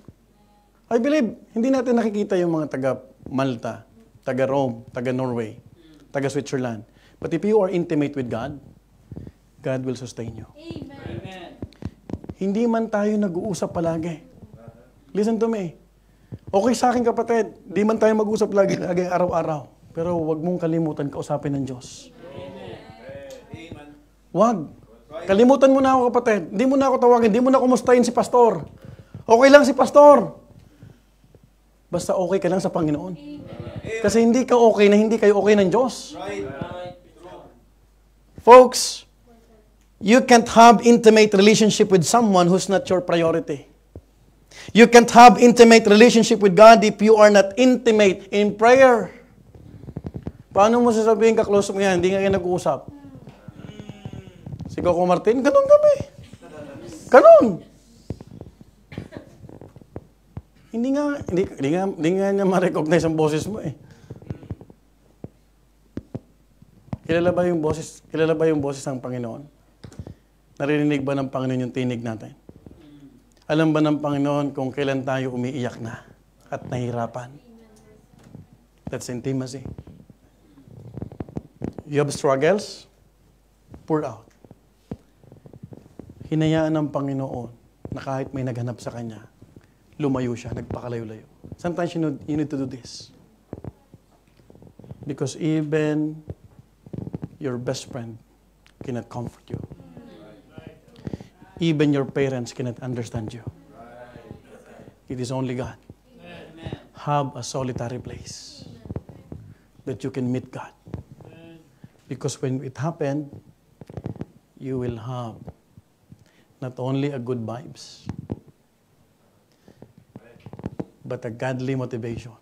I believe, hindi natin nakikita yung mga taga Malta, taga Rome, taga Norway, taga Switzerland. But if you are intimate with God, God will sustain you. Amen. Hindi man tayo nag-uusap palagi. Listen to me. Okay sa akin, kapatid, di man tayo mag-usap lagi araw-araw. Pero huwag mong kalimutan kausapin ng Diyos. Amen. Huwag. Kalimutan mo na ako, kapatid. Hindi mo na ako tawagin. Hindi mo na kumustahin si pastor. Okay lang si pastor. Basta okay ka lang sa Panginoon. Kasi hindi ka okay na hindi kayo okay ng Diyos. Folks, you can't have intimate relationship with someone who's not your priority. You can't have intimate relationship with God if you are not intimate in prayer. Paano mo sasabihin ka-close mo yan? Hindi nga kayo nag-uusap. Si Coco Martin, ganun kami. Ganun. Hindi nga niya ma-recognize ang boses mo eh. Kilala ba yung boses ng Panginoon? Narinig ba ng Panginoon yung tinig natin? Alam ba ng Panginoon kung kailan tayo umiiyak na at nahirapan? That's intimacy. You have struggles? Pour out. Hinayaan ng Panginoon na kahit may naghanap sa Kanya, lumayo siya, nagpakalayo-layo. Sometimes you need to do this. Because even your best friend cannot comfort you. Even your parents cannot understand you. It is only God. Have a solitary place that you can meet God. Because when it happened, you will have not only a good vibes, but a godly motivation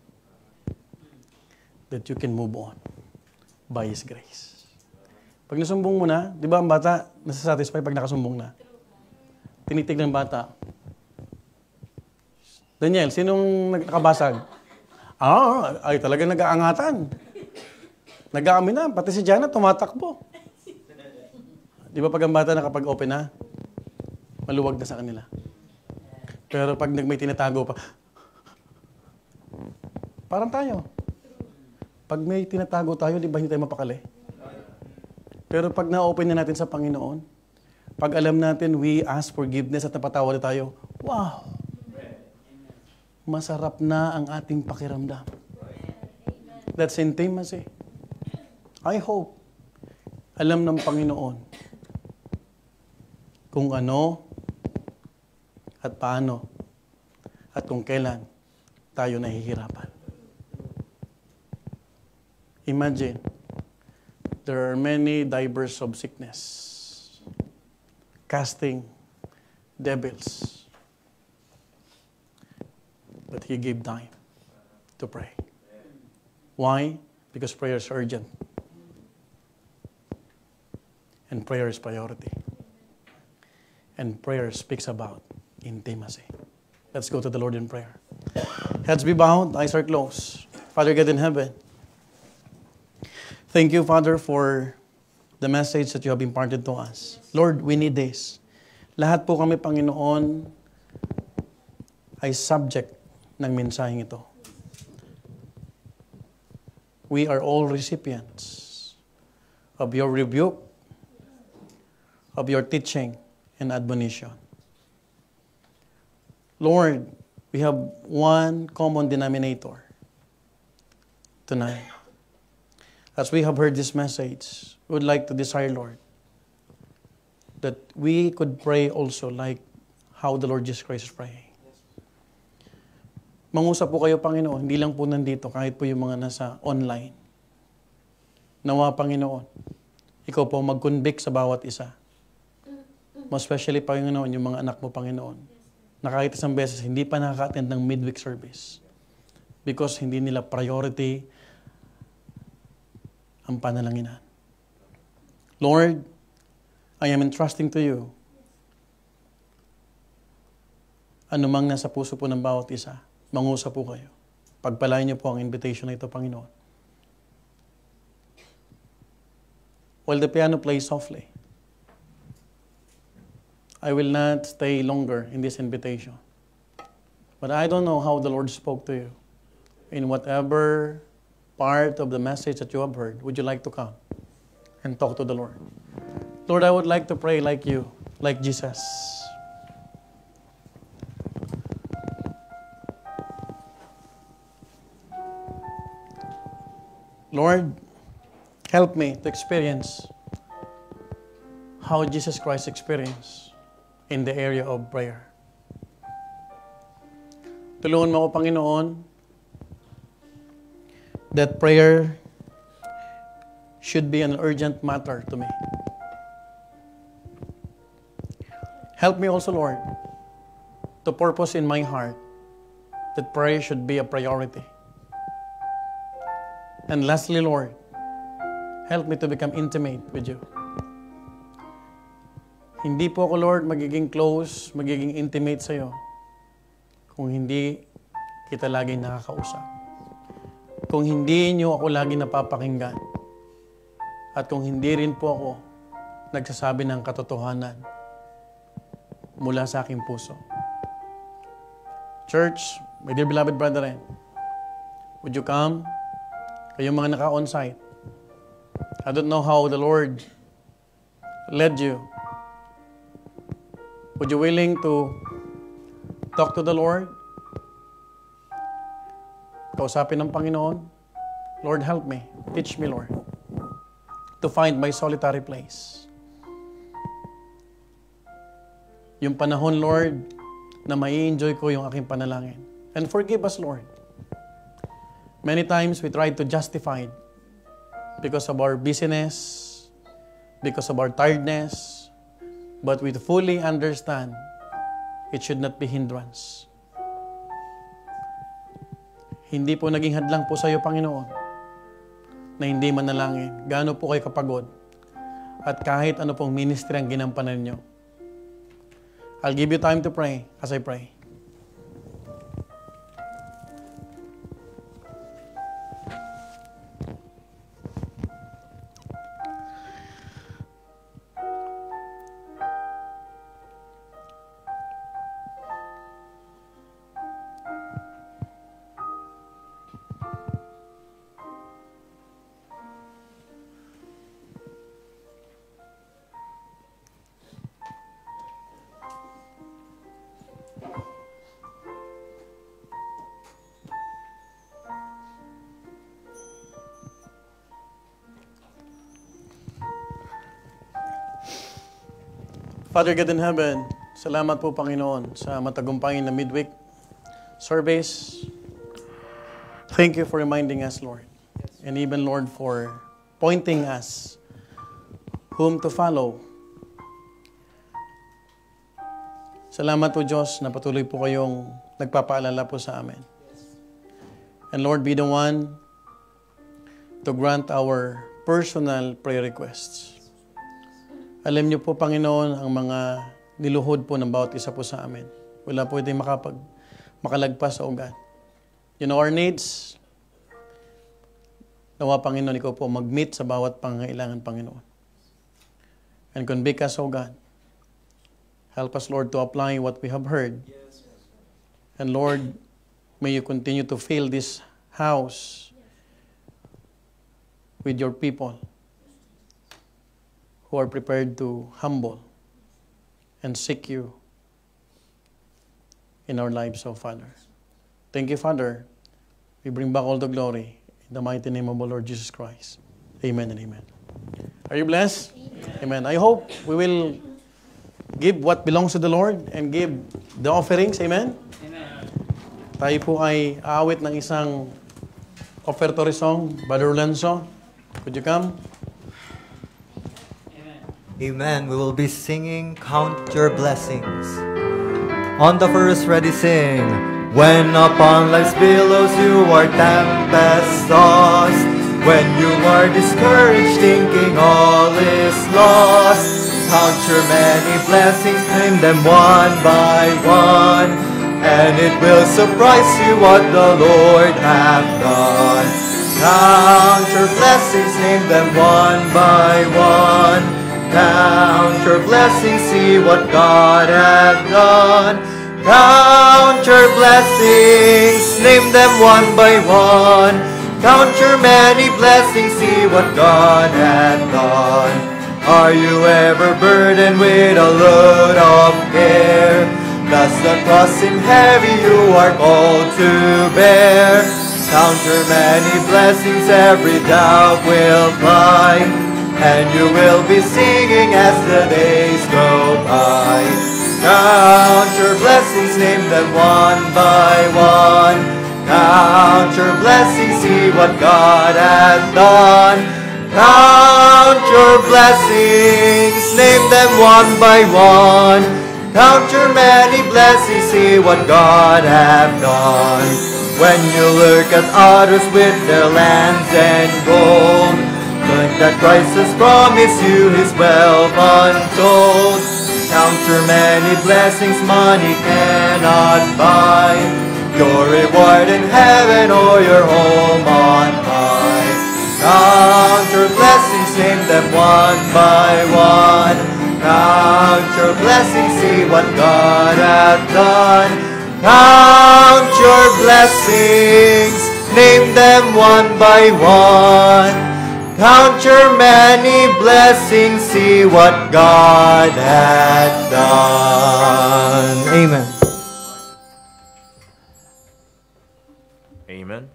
that you can move on by His grace. Pag nasumbong mo na, di ba ang bata nasasatisfy pag nakasumbong na? Tinitig ng bata. Daniel, sinong nakabasag? Ay talaga nag-aangatan. Nag-aamin na, pati si Jana tumatakbo. Di ba pag ang bata nakapag-open na, maluwag na sa kanila. Pero pag may tinatago pa, parang tayo. Pag may tinatago tayo, di ba hindi tayo mapakali? Pero pag na-open na natin sa Panginoon, pag alam natin, we ask forgiveness at napatawad tayo, wow! Masarap na ang ating pakiramdam. That's intimacy. I hope alam ng Panginoon kung ano at paano at kung kailan tayo nahihirapan. Imagine, there are many divers of sickness, casting devils. But He gave time to pray. Why? Because prayer is urgent. And prayer is priority. And prayer speaks about intimacy. Let's go to the Lord in prayer. Heads be bowed, eyes are closed. Father God in heaven, thank you, Father, for the message that you have imparted to us. Lord, we need this. Lahat po kami, Panginoon, ay subject ng mensaheng ito. We are all recipients of your rebuke, of your teaching and admonition. Lord, we have one common denominator tonight. As we have heard this message, we would like to desire, Lord, that we could pray also like how the Lord Jesus Christ is praying. Mangusap po kayo, Panginoon, hindi lang po nandito, kahit po yung mga nasa online. Nawa, Panginoon, ikaw po mag-convict sa bawat isa. Most especially, Panginoon, yung mga anak mo, Panginoon, na kahit isang beses, hindi pa nakaka-attend ng midweek service because hindi nila priority ang panalanginan. Lord, I am entrusting to you anumang nasa puso po ng bawat isa, mangusap po kayo. Pagpalain niyo po ang invitation na ito, Panginoon. While the piano plays softly, I will not stay longer in this invitation. But I don't know how the Lord spoke to you. In whatever part of the message that you have heard, would you like to come and talk to the Lord? Lord, I would like to pray like you, like Jesus. Lord, help me to experience how Jesus Christ experienced in the area of prayer. Tulungan mo ako, Panginoon, that prayer should be an urgent matter to me. Help me also, Lord, to purpose in my heart that prayer should be a priority. And lastly, Lord, help me to become intimate with you. Hindi po ako, Lord, magiging close, magiging intimate sa iyo kung hindi kita laging nakakausap. Kung hindi niyo ako laging napapakinggan. At kung hindi rin po ako nagsasabi ng katotohanan mula sa aking puso. Church, my dear beloved brethren, would you come? Kayong mga naka-on-site. I don't know how the Lord led you. Would you willing to talk to the Lord? Kausapin ng Panginoon. Lord, help me. Teach me, Lord, to find my solitary place. Yung panahon, Lord, na mai-enjoy ko yung aking panalangin. And forgive us, Lord. Many times we try to justify it because of our busyness, because of our tiredness, but we fully understand it should not be hindrance. Hindi po naging hadlang po sa iyo, Panginoon, na hindi manalangin. Gaano po kayo kapagod? At kahit ano pong ministry ang ginampanan niyo. I'll give you time to pray as I pray. Father God in heaven, salamat po Panginoon sa matagumpayin na midweek service. Thank you for reminding us, Lord. And even, Lord, for pointing us whom to follow. Salamat po Diyos na patuloy po kayong nagpapaalala po sa amin. And Lord, be the one to grant our personal prayer requests. Alam niyo po, Panginoon, ang mga niluhod po ng bawat isa po sa amin. Wala po itong makalagpas sa ugat. You know our needs. Nawa, Panginoon, ikaw po mag-meet sa bawat pangangailangan, Panginoon. And convict us, O God. Help us, Lord, to apply what we have heard. And Lord, may you continue to fill this house with your people who are prepared to humble and seek you in our lives, O Father. Thank you, Father. We bring back all the glory in the mighty name of our Lord Jesus Christ. Amen and amen. Are you blessed? Amen. I hope we will give what belongs to the Lord and give the offerings. Amen? Amen. Tayo po ay aawit ng isang offertory song. Brother Lanzo, could you come? Amen. We will be singing Count Your Blessings. On the first, ready, sing. When upon life's billows you are tempest-tossed, when you are discouraged thinking all is lost, count your many blessings, name them one by one, and it will surprise you what the Lord hath done. Count your blessings, name them one by one. Count your blessings, see what God hath done. Count your blessings, name them one by one. Count your many blessings, see what God hath done. Are you ever burdened with a load of care? Does the cross seem heavy you are called to bear? Count your many blessings, every doubt will fly, and you will be singing as the days go by. Count your blessings, name them one by one. Count your blessings, see what God hath done. Count your blessings, name them one by one. Count your many blessings, see what God hath done. When you look at others with their lands and gold, think that Christ has promised you His wealth untold. Count your many blessings, money cannot buy your reward in heaven or your home on high. Count your blessings, name them one by one. Count your blessings, see what God hath done. Count your blessings, name them one by one. Count your many blessings, see what God hath done. Amen. Amen.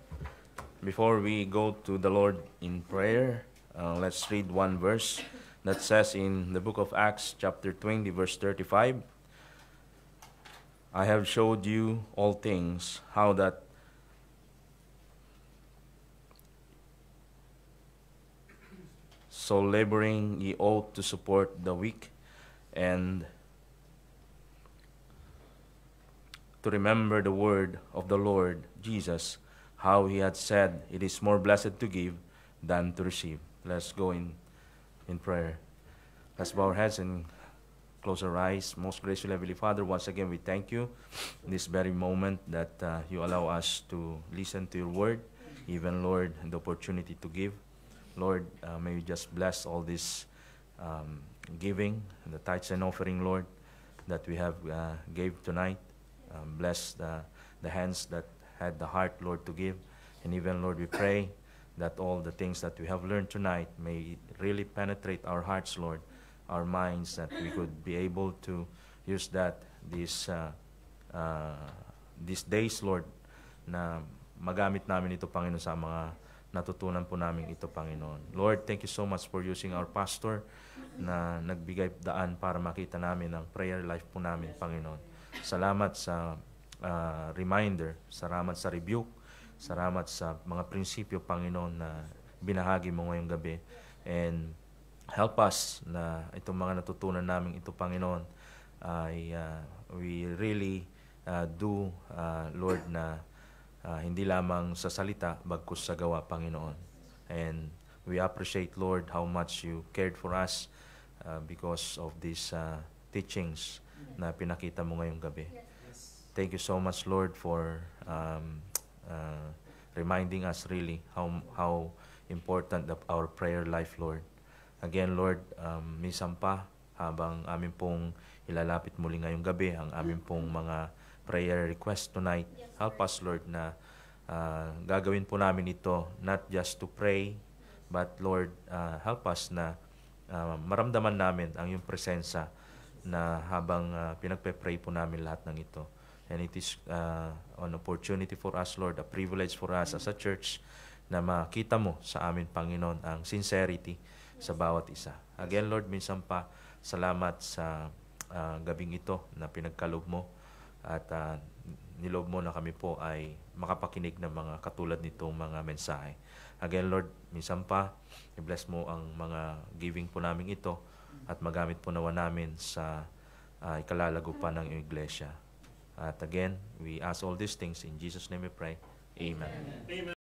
Before we go to the Lord in prayer, let's read one verse that says in the book of Acts chapter 20 verse 35, I have showed you all things, how that so laboring ye ought to support the weak, and to remember the word of the Lord Jesus, how He had said, it is more blessed to give than to receive. Let's go in prayer. Let's bow our heads and close our eyes. Most gracious Heavenly Father, once again we thank you in this very moment that you allow us to listen to your word, even, Lord, the opportunity to give. Lord, may you just bless all this giving, the tithes and offering, Lord, that we have gave tonight. Bless the hands that had the heart, Lord, to give. And even, Lord, we pray that all the things that we have learned tonight may really penetrate our hearts, Lord, our minds, that we could be able to use that these days, Lord, na magamit namin ito, Panginoon, sa mga natutunan po namin ito, Panginoon. Lord, thank you so much for using our pastor na nagbigay daan para makita namin ang prayer life po namin, Panginoon. Salamat sa reminder, salamat sa rebuke, salamat sa mga prinsipyo, Panginoon, na binahagi mo ngayong gabi. And help us na itong mga natutunan namin ito, Panginoon, ay we really do, Lord, na hindi lamang sa salita, bagkus sa gawa, Panginoon. And we appreciate, Lord, how much you cared for us because of these teachings na pinakita mo ngayong gabi. Thank you so much, Lord, for reminding us really how important our prayer life, Lord. Again, Lord, minsan pa, habang amin pong ilalapit muli ngayong gabi, ang amin pong mga prayer request tonight, help us, Lord, na gagawin po namin ito, not just to pray, but, Lord, help us na maramdaman namin ang iyong presensya na habang pinagpe-pray po namin lahat ng ito. And it is an opportunity for us, Lord, a privilege for us as a church na makita mo sa amin, Panginoon, ang sincerity sa bawat isa. Again, Lord, minsan pa, salamat sa gabing ito na pinagkaloob mo at niloob mo na kami po ay makapakinig ng mga katulad nitong mga mensahe. Again, Lord, minsan pa, i-bless mo ang mga giving po namin ito at magamit po nawa namin sa ikalalago pa ng iglesia. At again, we ask all these things in Jesus' name we pray. Amen.